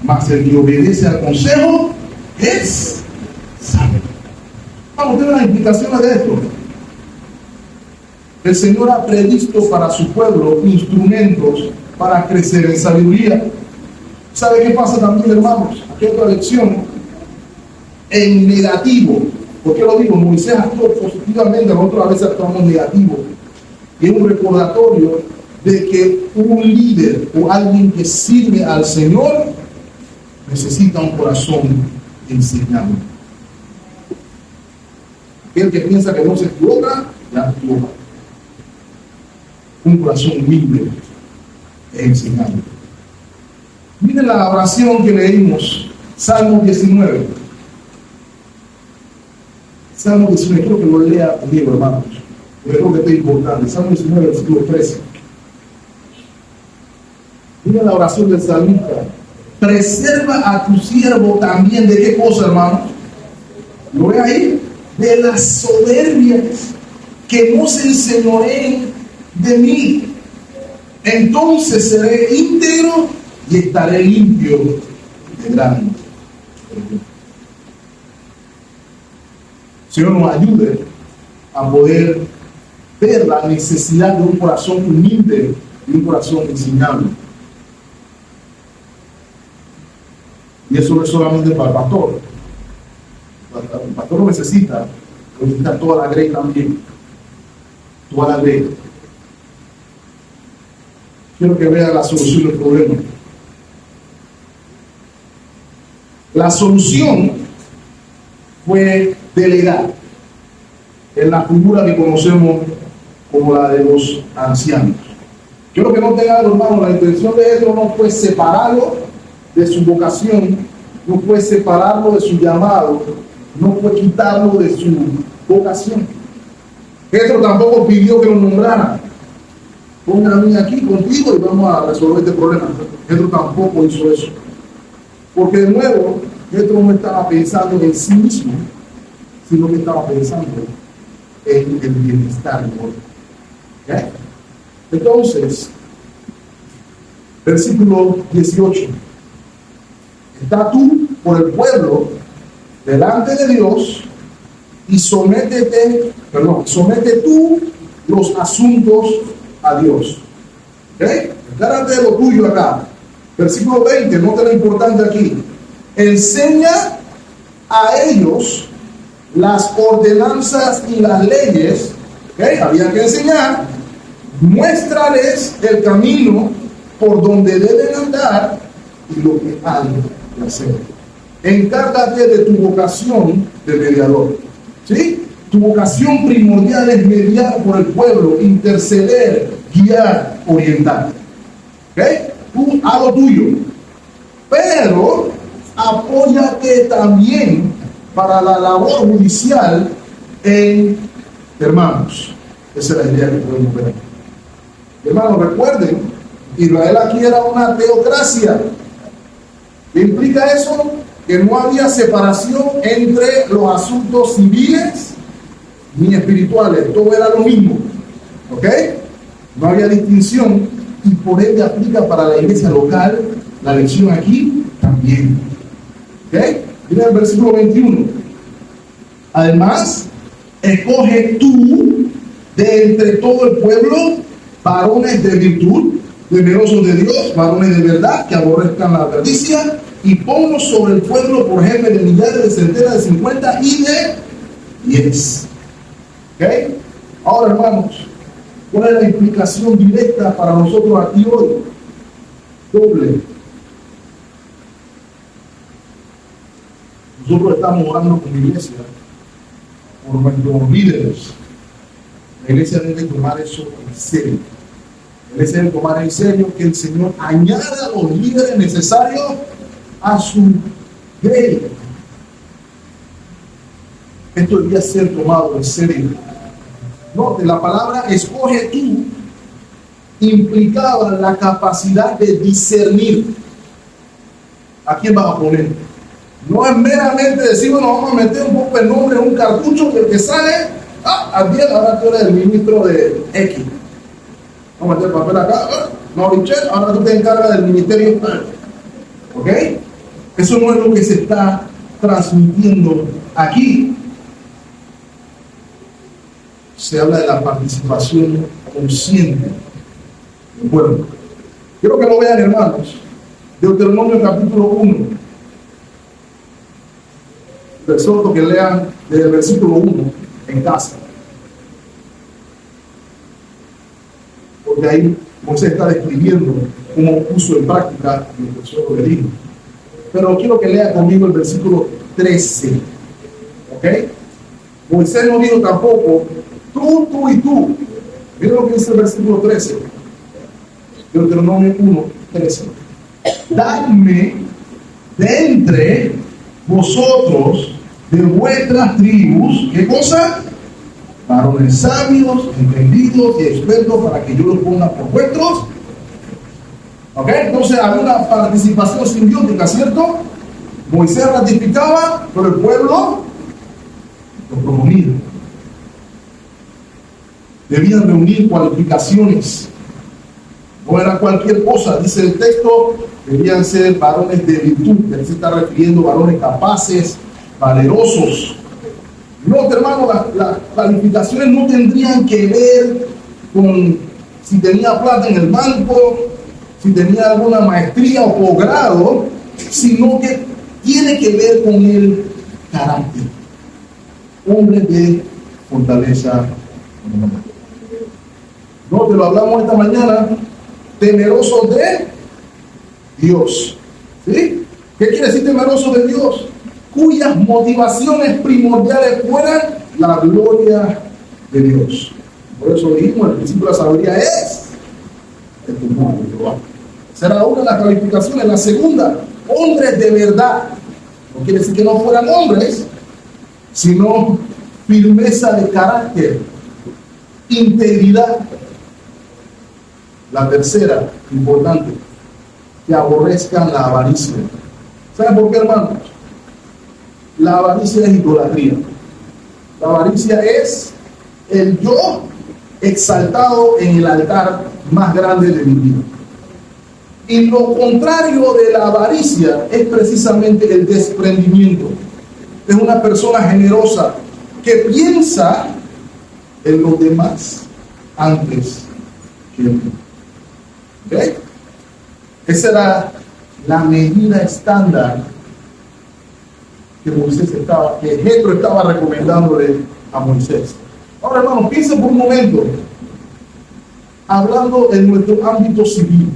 mas el que obedece al consejo es sabio. Vamos a ver las implicaciones de esto. El Señor ha previsto para su pueblo instrumentos para crecer en sabiduría. ¿Sabe qué pasa también, hermanos? Aquí hay otra lección en negativo. ¿Por qué lo digo? Moisés actuó positivamente, nosotros a veces actuamos negativo. Y es un recordatorio de que un líder o alguien que sirve al Señor necesita un corazón enseñado. Aquel que piensa que no se equivoca, ya equivoca. Un corazón humilde es enseñado. Miren la oración que leímos, Salmo 19. Salmo 19, quiero que lo lea conmigo, hermanos. Creo que es importante. Salmo 19, versículo 13. Miren la oración del salmista. Preserva a tu siervo también. ¿De qué cosa, hermano? ¿Lo ve ahí? De las soberbias, que no se enseñoreen de mí. Entonces seré íntegro y estaré limpio de grande. Señor, nos ayude a poder ver la necesidad de un corazón humilde y un corazón enseñable. Y eso no es solamente para el pastor. El pastor lo necesita toda la grey también. Toda la grey. Quiero que vea la solución del problema. La solución fue delegar en la figura que conocemos como la de los ancianos. Quiero que no tengan, hermano, la intención de esto no fue separarlo de su vocación, no fue separarlo de su llamado, no fue quitarlo de su vocación. Pedro tampoco pidió que lo nombraran. Pónganme aquí contigo y vamos a resolver este problema. Pedro tampoco hizo eso. Porque de nuevo, Pedro no estaba pensando en sí mismo, sino que estaba pensando en el bienestar del otro. ¿Okay? Entonces, versículo 18. Está tú por el pueblo delante de Dios y somete tú los asuntos a Dios. ¿Ok? Encárgate de lo tuyo acá. Versículo 20, nota lo importante aquí. Enseña a ellos las ordenanzas y las leyes. ¿Ok? Había que enseñar. Muéstrales el camino por donde deben andar y lo que han de hacer. Encárgate de tu vocación de mediador. ¿Sí? Tu vocación primordial es mediar por el pueblo, interceder, guiar, orientar. ¿Ok? Tú haz lo tuyo. Pero apóyate también para la labor judicial en hermanos. Esa es la idea que podemos ver. Hermanos, recuerden, Israel aquí era una teocracia. ¿Qué implica eso? Que no había separación entre los asuntos civiles ni espirituales, todo era lo mismo. ¿Ok? No había distinción y por ende aplica para la iglesia local la lección aquí también. ¿Ok? Mira el versículo 21. Además, escoge tú de entre todo el pueblo varones de virtud, temerosos de Dios, varones de verdad, que aborrezcan la perdicia, y ponlos sobre el pueblo por jefe de millares, de centenas, de 50 y de 10. ¿Ok? Ahora, hermanos, ¿cuál es la implicación directa para nosotros aquí hoy? Doble. Nosotros estamos orando con la iglesia por nuestros líderes. La iglesia debe tomar eso en serio. La iglesia debe tomar en serio que el Señor añada los líderes necesarios a su grey. Esto debía ser tomado en serio. Note, la palabra escoge tú implicaba la capacidad de discernir a quién vas a poner. No es meramente decir, bueno, vamos a meter un poco el nombre en un cartucho que el que sale, al día ahora tú eres el ministro de X. Vamos a meter el papel acá, Maurichel, ahora tú te encargas del ministerio. ¿Ok? Eso no es lo que se está transmitiendo aquí. Se habla de la participación consciente del pueblo. Quiero que lo vean, hermanos. Deuteronomio capítulo 1. Les exhorto que lean desde el versículo 1 en casa. Porque ahí Moisés está describiendo cómo puso en práctica lo que el Señor le dijo. Pero quiero que lea conmigo el versículo 13. ¿Ok? Moisés no dijo tampoco tú y tú. Mira lo que dice el versículo 13. Deuteronomio 1, 13. Dadme de entre vosotros, de vuestras tribus, ¿qué cosa? Varones sabios, entendidos y expertos para que yo los ponga por vuestros. ¿Ok? Entonces había una participación simbiótica, ¿cierto? Moisés ratificaba, pero el pueblo lo promovía. Debían reunir cualificaciones. No era cualquier cosa, dice el texto, debían ser varones de virtud, que se está refiriendo a varones capaces, valerosos. No, hermano, las calificaciones no tendrían que ver con si tenía plata en el banco, si tenía alguna maestría o posgrado, sino que tiene que ver con el carácter. Hombre de fortaleza. No, te lo hablamos esta mañana. Temeroso de Dios. ¿Sí? ¿Qué quiere decir temeroso de Dios? Cuyas motivaciones primordiales fueran la gloria de Dios. Por eso dijimos, el principio de la sabiduría es el temor de Jehová. Será una de las calificaciones. La segunda, hombres de verdad. No quiere decir que no fueran hombres, sino firmeza de carácter, integridad. La tercera, importante, que aborrezcan la avaricia. ¿Saben por qué, hermanos? La avaricia es idolatría. La avaricia es el yo exaltado en el altar más grande de mi vida. Y lo contrario de la avaricia es precisamente el desprendimiento. Es una persona generosa que piensa en los demás antes que en mí. ¿Okay? Esa era la medida estándar que Jetro estaba recomendándole a Moisés. Ahora, hermanos, piensen por un momento, hablando en nuestro ámbito civil.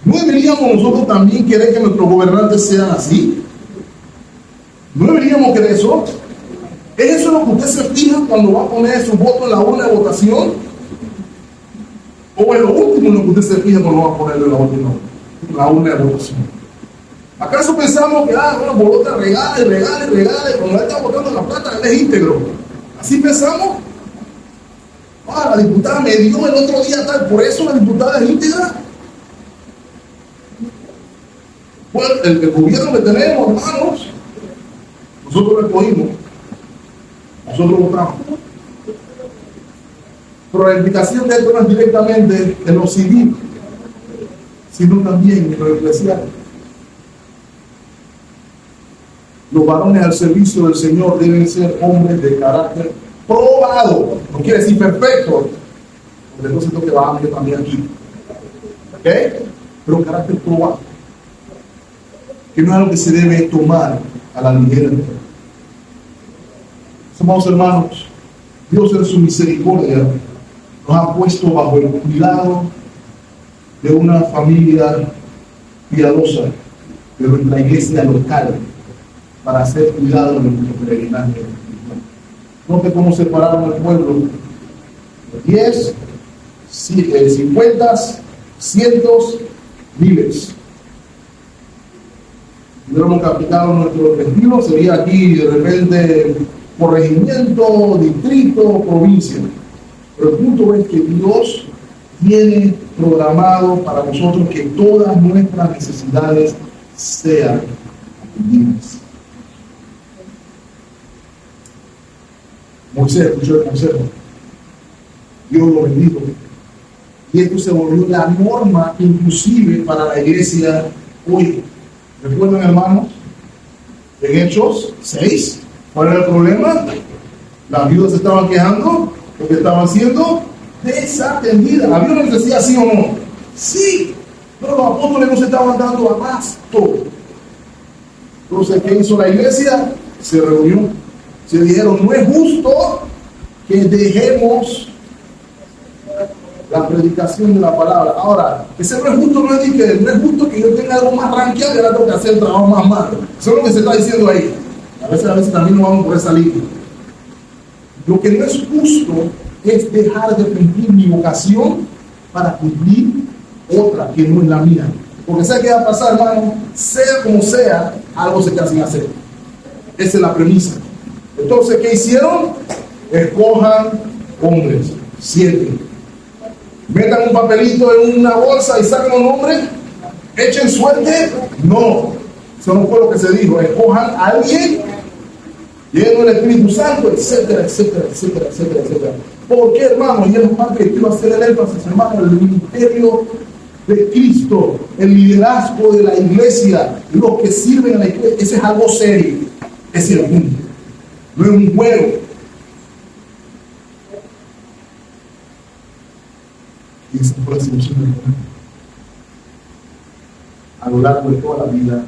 ¿No deberíamos nosotros también querer que nuestros gobernantes sean así? ¿No deberíamos querer eso? ¿Es eso lo que usted se fija cuando va a poner su voto en la urna de votación? ¿O es lo último en lo que usted se fija cuando va a ponerlo en la urna de votación? ¿Acaso pensamos que, bueno, Bolota regale, cuando él está votando la plata, él es íntegro? ¿Así pensamos? La diputada me dio el otro día tal, por eso la diputada es íntegra. Bueno, el gobierno que tenemos, hermanos, nosotros lo escogimos, nosotros votamos. Pero la implicación de esto no es directamente en lo civil, sino también en lo eclesial. Los varones al servicio del Señor deben ser hombres de carácter probado. No quiere decir perfecto, porque entonces lo que va a ver también aquí. ¿Ok? Pero carácter probado. Que no es algo que se debe tomar a la ligera. Amados hermanos, Dios en su misericordia nos ha puesto bajo el cuidado de una familia piadosa de nuestra iglesia local para ser cuidado de nuestro peregrinaje. Note cómo separaron al pueblo 10, 50, cientos, miles. Si hubiéramos capitado nuestro destino, sería aquí de repente corregimiento, distrito, provincia. Pero el punto es que Dios tiene programado para nosotros que todas nuestras necesidades sean atendidas. Moisés escuchó el consejo. Dios lo bendijo. Y esto se volvió la norma inclusive para la iglesia hoy. ¿Recuerdan, hermanos? En Hechos 6, ¿cuál era el problema? Las viudas se estaban quejando porque estaban siendo desatendidas. ¿Había una necesidad, sí o no? Sí, pero los apóstoles no se estaban dando abasto. Entonces, ¿qué hizo la iglesia? Se reunió. Se dijeron, no es justo que dejemos la predicación de la palabra. Ahora, ese no es justo, no es justo que yo tenga algo más rankeado y ahora tengo que hacer el trabajo más malo. Eso es lo que se está diciendo ahí. A veces también nos vamos por esa línea. Lo que no es justo es dejar de cumplir mi vocación para cumplir otra que no es la mía. Porque ¿sabe qué va a pasar, hermano? Sea como sea, algo se queda sin hacer. Esa es la premisa. Entonces, ¿qué hicieron? Escojan hombres. 7. Metan un papelito en una bolsa y saquen un nombre. Echen suerte. No. Eso no fue lo que se dijo. Escojan a alguien lleno del Espíritu Santo, etcétera, etcétera, etcétera, etcétera, etcétera. ¿Por qué, hermano? Y es lo más que quiero hacer el énfasis, hermano, el ministerio de Cristo, el liderazgo de la iglesia, los que sirven a la iglesia, ese es algo serio. Ese es el punto. No es un juego. Y esa fue la solución del problema. A lo largo de toda la vida.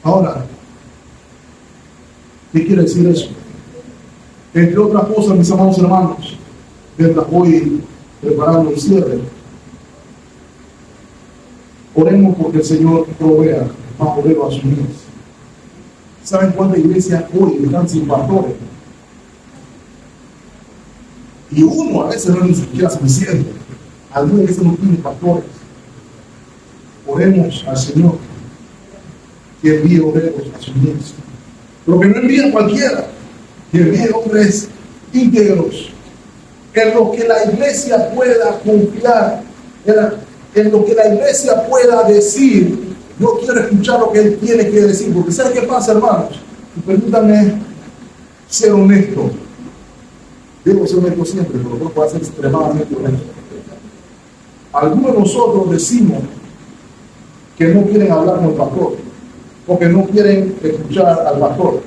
Ahora, ¿qué quiere decir eso? Entre otras cosas, mis amados hermanos, mientras voy preparando el cierre, oremos porque el Señor provea más obreros a sus vidas. ¿Saben cuántas iglesias hoy están sin pastores? Y uno a veces no es ni siquiera suficiente. Algunas iglesias no tienen pastores. Oremos al Señor que envíe obreros a sus vidas. Pero que no envíe a cualquiera, que envíe hombres íntegros, en los que la iglesia pueda confiar, en lo que la iglesia pueda decir. Yo quiero escuchar lo que él tiene que decir, porque ¿sabe qué pasa, hermanos? Y permítanme ser honesto. Debo ser honesto siempre, pero no puedo ser extremadamente honesto. Algunos de nosotros decimos que no quieren hablar con el pastor, porque no quieren escuchar al pastor,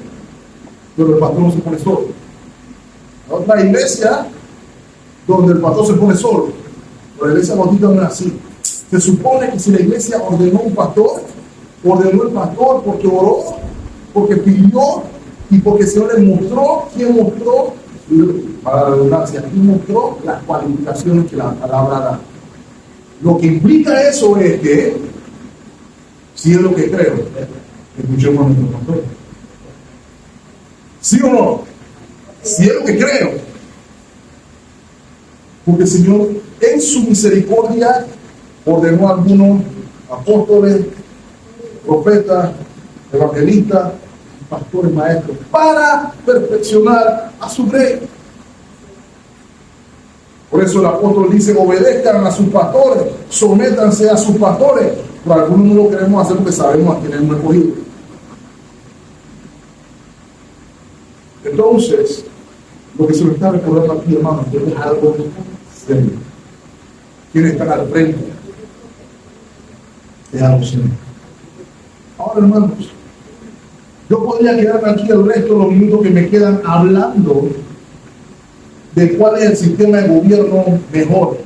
pero el pastor no se pone solo. Hay otra iglesia donde el pastor se pone solo, pero la iglesia bautista no es así. Se supone que si la iglesia ordenó un pastor, ordenó el pastor porque oró, porque pidió y porque el Señor le mostró, ¿quién mostró? Para la redundancia, ¿quién mostró las cualificaciones que la palabra da? Lo que implica eso es que, si es lo que creo, escuchemos a nuestro pastor. ¿Sí o no? Si es lo que creo. Porque el Señor, en su misericordia, ordenó a algunos apóstoles, profetas, evangelistas, pastores, maestros, para perfeccionar a su rey. Por eso el apóstol dice, obedezcan a sus pastores, sométanse a sus pastores. Pero algunos no lo queremos hacer porque sabemos a quién hemos escogido. Entonces, lo que se me está recordando aquí, hermanos, es algo serio. ¿Quiénes están al frente? Es algo serio. Ahora, hermanos, yo podría quedarme aquí el resto de los minutos que me quedan hablando de cuál es el sistema de gobierno mejor.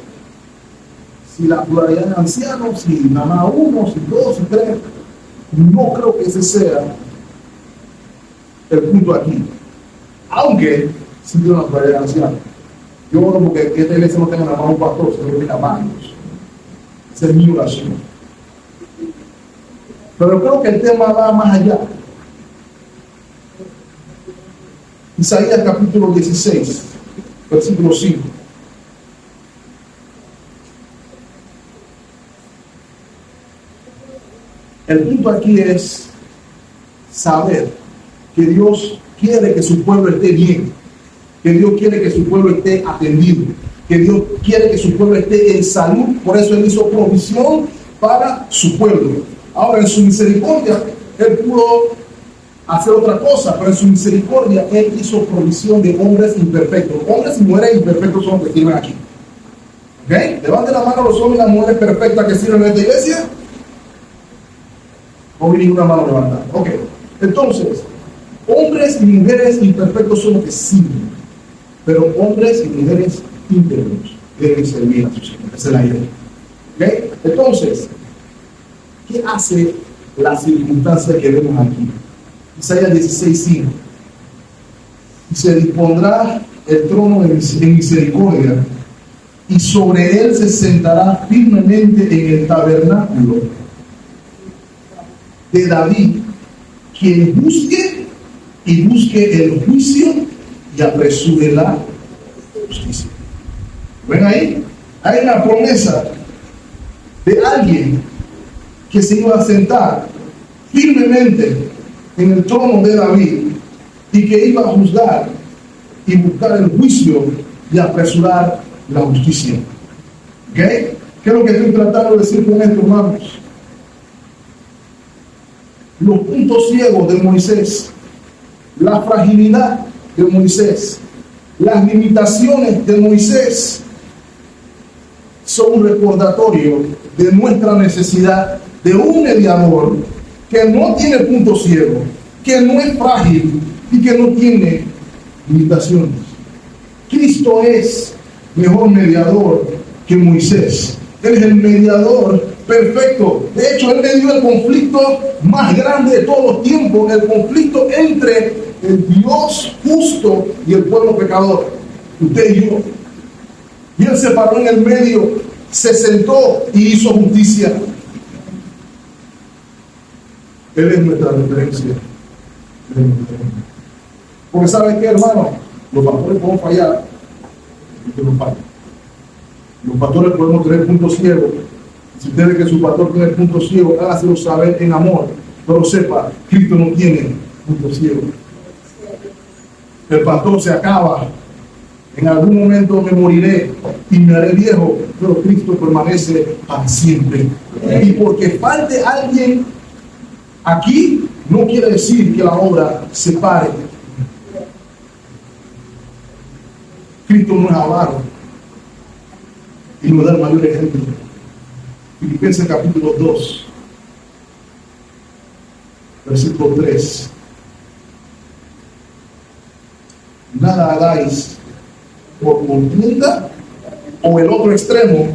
Si la pluralidad de ancianos, si nada más uno, si dos, si tres. No creo que ese sea el punto aquí. Aunque sí tiene una pluralidad de ancianos. Yo no, porque esta iglesia no tenga nada más un pastor, sino que tenga varios. Esa es mi oración. Pero creo que el tema va más allá. Isaías capítulo 16. versículo 5. El punto aquí es saber que Dios quiere que su pueblo esté bien, que Dios quiere que su pueblo esté atendido, que Dios quiere que su pueblo esté en salud. Por eso Él hizo provisión para su pueblo. Ahora, en su misericordia, Él pudo hacer otra cosa, pero en su misericordia Él hizo provisión de hombres imperfectos. Hombres y mujeres imperfectos son los que sirven aquí. ¿Ok? Levanten la mano los hombres y las mujeres perfectas que sirven en esta iglesia. No vi ninguna mano levantada. Ok. Entonces, hombres y mujeres imperfectos son los que sirven, pero hombres y mujeres íntegros deben servir a sus hijos. Esa es la idea. ¿Ok? Entonces, ¿qué hace la circunstancia que vemos aquí? Isaías 16:5. Y se dispondrá el trono en misericordia, y sobre él se sentará firmemente en el tabernáculo de David, quien busque el juicio y apresure la justicia. ¿Ven ahí? Hay una promesa de alguien que se iba a sentar firmemente en el trono de David y que iba a juzgar y buscar el juicio y apresurar la justicia. ¿Ok? ¿Qué es lo que estoy tratando de decir con esto, hermanos? Los puntos ciegos de Moisés, la fragilidad de Moisés, las limitaciones de Moisés son un recordatorio de nuestra necesidad de un mediador que no tiene puntos ciegos, que no es frágil y que no tiene limitaciones. Cristo es mejor mediador que Moisés. Él es el mediador perfecto. De hecho, Él medió el conflicto más grande de todos los tiempos, el conflicto entre el Dios justo y el pueblo pecador, usted y yo. Y Él se paró en el medio, se sentó y hizo justicia. Él es nuestra referencia. Porque ¿saben qué, hermano? Los pastores podemos fallar. Los pastores podemos tener puntos ciegos. Si usted ve que su pastor tiene puntos ciegos, hágaselo saber en amor. Pero sepa, Cristo no tiene puntos ciegos. El pastor se acaba. En algún momento me moriré y me haré viejo, pero Cristo permanece para siempre. Y porque falte alguien aquí, no quiere decir que la obra se pare. Cristo no es avaro y nos da el mayor ejemplo. Filipenses capítulo 2, versículo 3. Nada hagáis por contienda o el otro extremo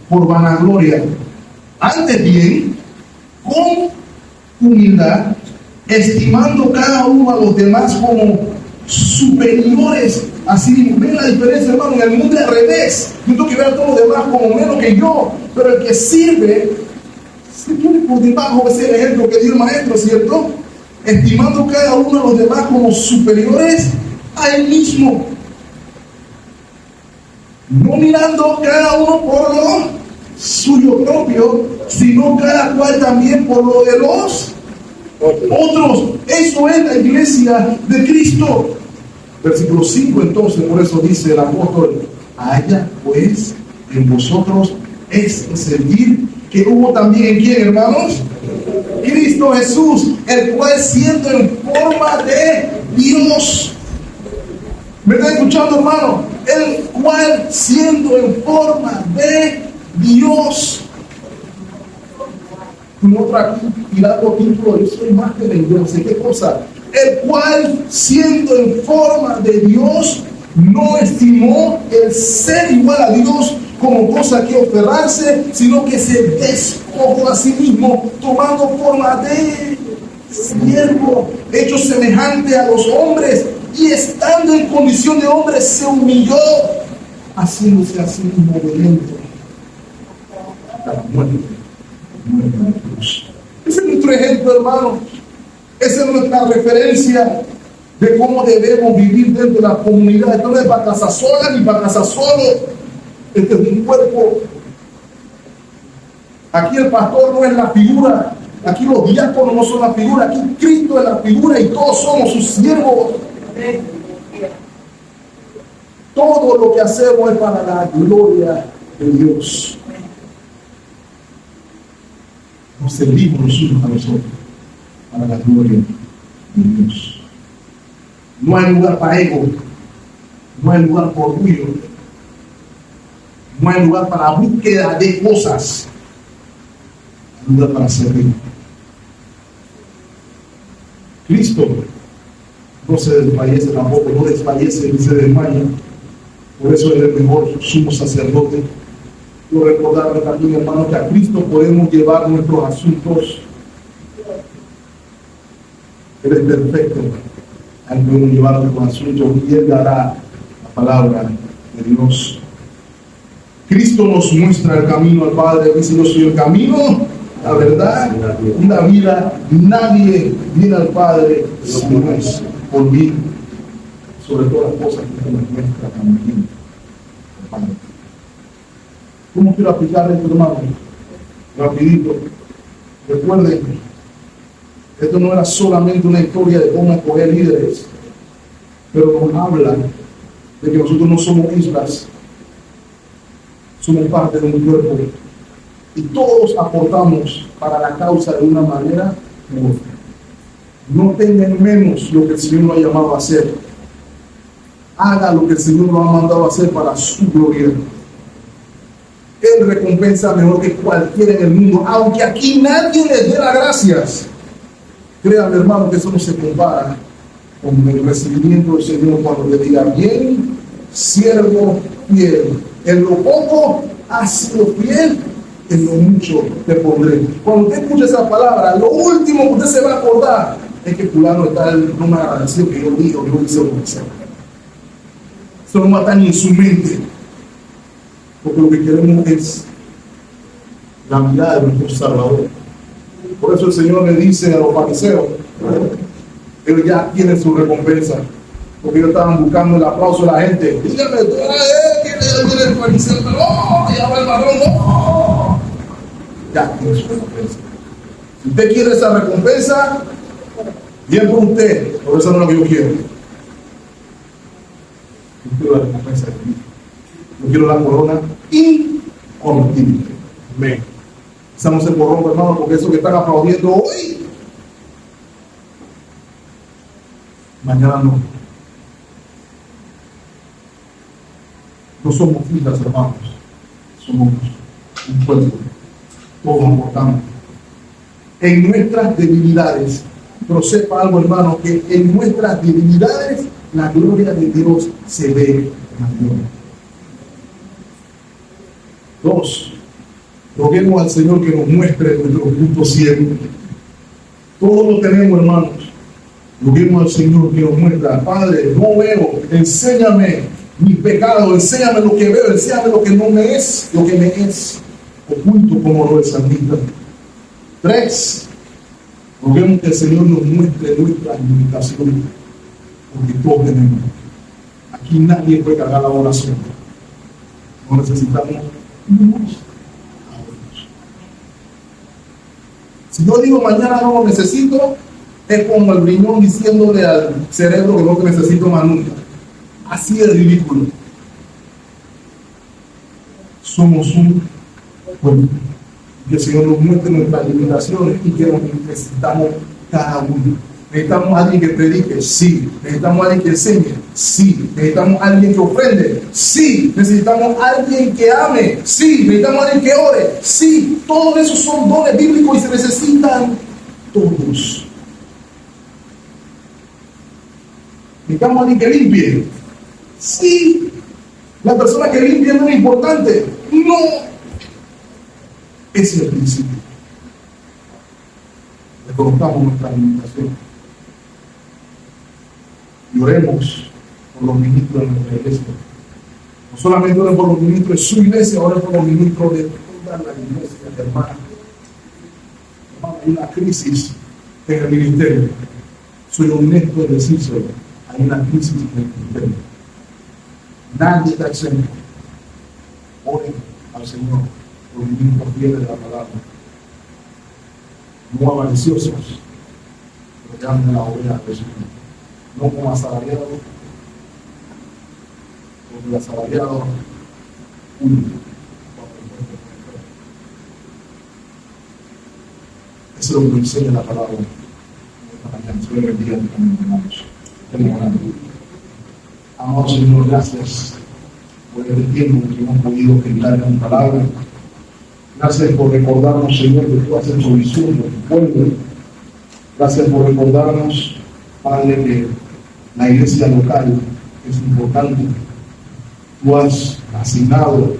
por vanagloria. Antes bien, con humildad, estimando cada uno a los demás como superiores. Así, ven la diferencia, hermano. En el mundo al revés. Yo tengo que ver a todos los demás como menos que yo, pero el que sirve se pone por debajo. Ese es el ejemplo que dio el maestro, ¿cierto? Estimando cada uno a los demás como superiores a él mismo, no mirando cada uno por lo suyo propio, sino cada cual también por lo de los otros. Eso es la iglesia de Cristo. Versículo 5, entonces, por eso dice el apóstol: haya pues en vosotros este sentir que hubo también en quién, hermanos, Cristo Jesús, el cual siendo en forma de Dios. ¿Me está escuchando, hermano? El cual siendo en forma de Dios. En otra tirado título, yo soy más que Dios, no sé qué cosa. El cual siendo en forma de Dios, no estimó el ser igual a Dios como cosa que aferrarse, sino que se despojó a sí mismo, tomando forma de siervo, hecho semejante a los hombres, y estando en condición de hombre se humilló, haciéndose a sí mismo obediente hasta la muerte de la cruz. Ese es nuestro ejemplo, hermano. Esa es nuestra referencia. de cómo debemos vivir dentro de la comunidad. Esto no es para casa sola ni para casa solo. Este es un cuerpo. Aquí el pastor no es la figura. Aquí los diáconos no son la figura. Aquí Cristo es la figura y todos somos sus siervos. Todo lo que hacemos es para la gloria de Dios. Nos servimos los unos a los otros para la gloria de Dios. No hay lugar para ego, no hay lugar para orgullo, no hay lugar para búsqueda de cosas, hay lugar para servir. Cristo no se desfallece tampoco, no desfallece ni se desmaya. Por eso es el mejor sumo sacerdote. Quiero recordarle también, hermano, que a Cristo podemos llevar nuestros asuntos. Él es perfecto. Al podemos llevar nuestros asuntos y Él dará la palabra de Dios. Cristo nos muestra el camino al Padre. Dice: yo soy el camino, la verdad y la vida. Nadie viene al Padre si no es por mí. Sobre todas las cosas que nos muestra también el Padre. ¿Cómo quiero aplicar esto, hermano? Rapidito. Recuerden, esto no era solamente una historia de cómo escoger líderes, pero nos habla de que nosotros no somos islas, somos parte de un cuerpo y todos aportamos para la causa de una manera u otra. No tengan menos lo que el Señor lo ha llamado a hacer. Haga lo que el Señor lo ha mandado a hacer para su gloria. Él recompensa mejor que cualquiera en el mundo, aunque aquí nadie les dé las gracias. Créanme, hermano, que eso no se compara con el recibimiento del Señor cuando le diga: bien, siervo fiel, en lo poco has sido fiel, en lo mucho te pondré. Cuando usted escucha esa palabra, lo último que usted se va a acordar es que fulano está en una agradecido que yo digo, yo hice lo que sea. Eso no mata ni en su mente, porque lo que queremos es la mirada de nuestro Salvador. Por eso el Señor le dice a los fariseos: ellos ya tienen su recompensa, porque ellos estaban buscando el aplauso de la gente. Dígame, tú eres él, ¿quién es el fariseo? ¡No! ¡Ya va el varón! ¡No! Ya tiene su recompensa. Si usted quiere esa recompensa, bien por usted, pero eso no es lo que yo quiero. Yo quiero la recompensa de Cristo. Yo quiero la corona incorruptible. Amén. Esa no se corrompe, hermano, porque eso que están aplaudiendo hoy, mañana no. No somos filas, hermanos. Somos un pueblo. Todos aportamos. En nuestras debilidades, pero sepa algo, hermano, que en nuestras debilidades la gloria de Dios se ve mayor. 2. Roguemos al Señor que nos muestre nuestro punto ciego. Todos lo tenemos, hermanos. Roguemos al Señor que nos muestre: Padre, no veo, enséñame mi pecado, enséñame lo que veo, enséñame lo que no me es, lo que me es oculto, como lo es salmista. 3. Roguemos que el Señor nos muestre nuestras limitaciones, porque todos tenemos. Aquí nadie puede cargar la oración. No necesitamos unos. Si yo digo mañana no lo necesito, es como el riñón diciéndole al cerebro que no te necesito más nunca. Así es ridículo. Somos un pueblo. Que el Señor nos muestre nuestras limitaciones y que nos necesitamos cada uno. Necesitamos a alguien que predique, sí. Necesitamos a alguien que enseñe, sí. Necesitamos a alguien que ofrende, sí. Necesitamos a alguien que ame, sí. Necesitamos a alguien que ore, sí. Todos esos son dones bíblicos y se necesitan todos. Necesitamos a alguien que limpie, sí. La persona que limpia no es importante, no. Ese es el principio. Reconozcamos nuestra limitación. Y oremos por los ministros de nuestra iglesia. No solamente oren por los ministros de su iglesia, oren por los ministros de toda la iglesia, hermano. Hay una crisis en el ministerio. Soy honesto en decírselo. hay una crisis en el ministerio. Nadie está exento. Oren al Señor por ministros fieles de la palabra. No avariciosos, pero que amen la oveja de Jesús. No como asalariados, porque el asalariado único. Eso es lo que nos enseña la palabra. Dios le bendiga, hermanos. Amado Señor, gracias por el tiempo que hemos podido meditar en tu palabra. Gracias por recordarnos, Señor, que tú has hecho visión de tu pueblo. Gracias por recordarnos, Padre, que la iglesia local es importante. Tú has asignado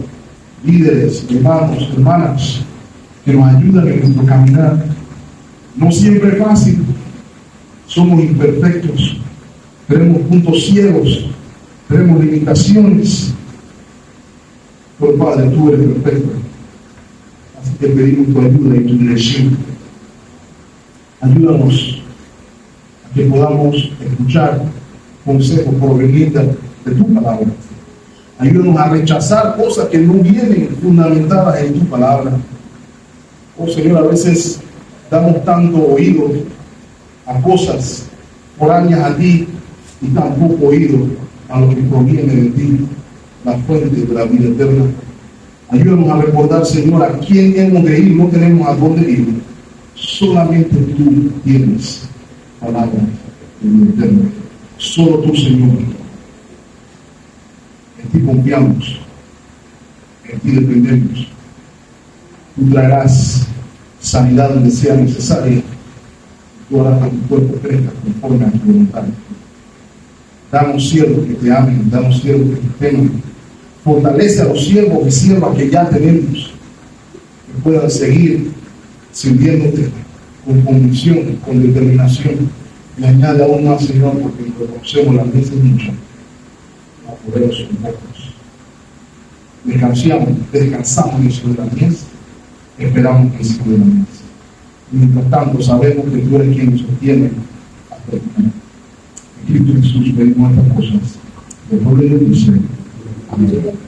líderes, hermanos, hermanas, que nos ayudan en nuestro caminar. No siempre es fácil, somos imperfectos, tenemos puntos ciegos, tenemos limitaciones, pero Padre, tú eres perfecto. Así que pedimos tu ayuda y tu dirección. Ayúdanos a que podamos escuchar consejos provenientes de tu palabra. Ayúdanos a rechazar cosas que no vienen fundamentadas en tu palabra. Oh Señor, a veces damos tanto oído a cosas foráneas a ti y tan poco oído a lo que proviene de ti, la fuente de la vida eterna. Ayúdanos a recordar, Señor, a quién hemos de ir, no tenemos a dónde ir. Solamente tú tienes palabra de vida eterna. Solo tú, Señor. En ti confiamos, en ti dependemos. Tú traerás sanidad donde sea necesaria. Tú harás que tu cuerpo crezca conforme a tu voluntad. Danos siervos que te amen, danos siervos que te teman. Fortalece a los siervos y siervas que ya tenemos, que puedan seguir sirviéndote con convicción, con determinación. Y añade aún más, Señor, porque reconocemos las veces muchas, a poderos son pocos. Descansamos en eso de la mies, esperamos que eso de la mies. Mientras tanto, sabemos que tú eres quien nos sostiene hasta el final. En Cristo Jesús pedimos estas cosas. El nombre de Dios. Amén.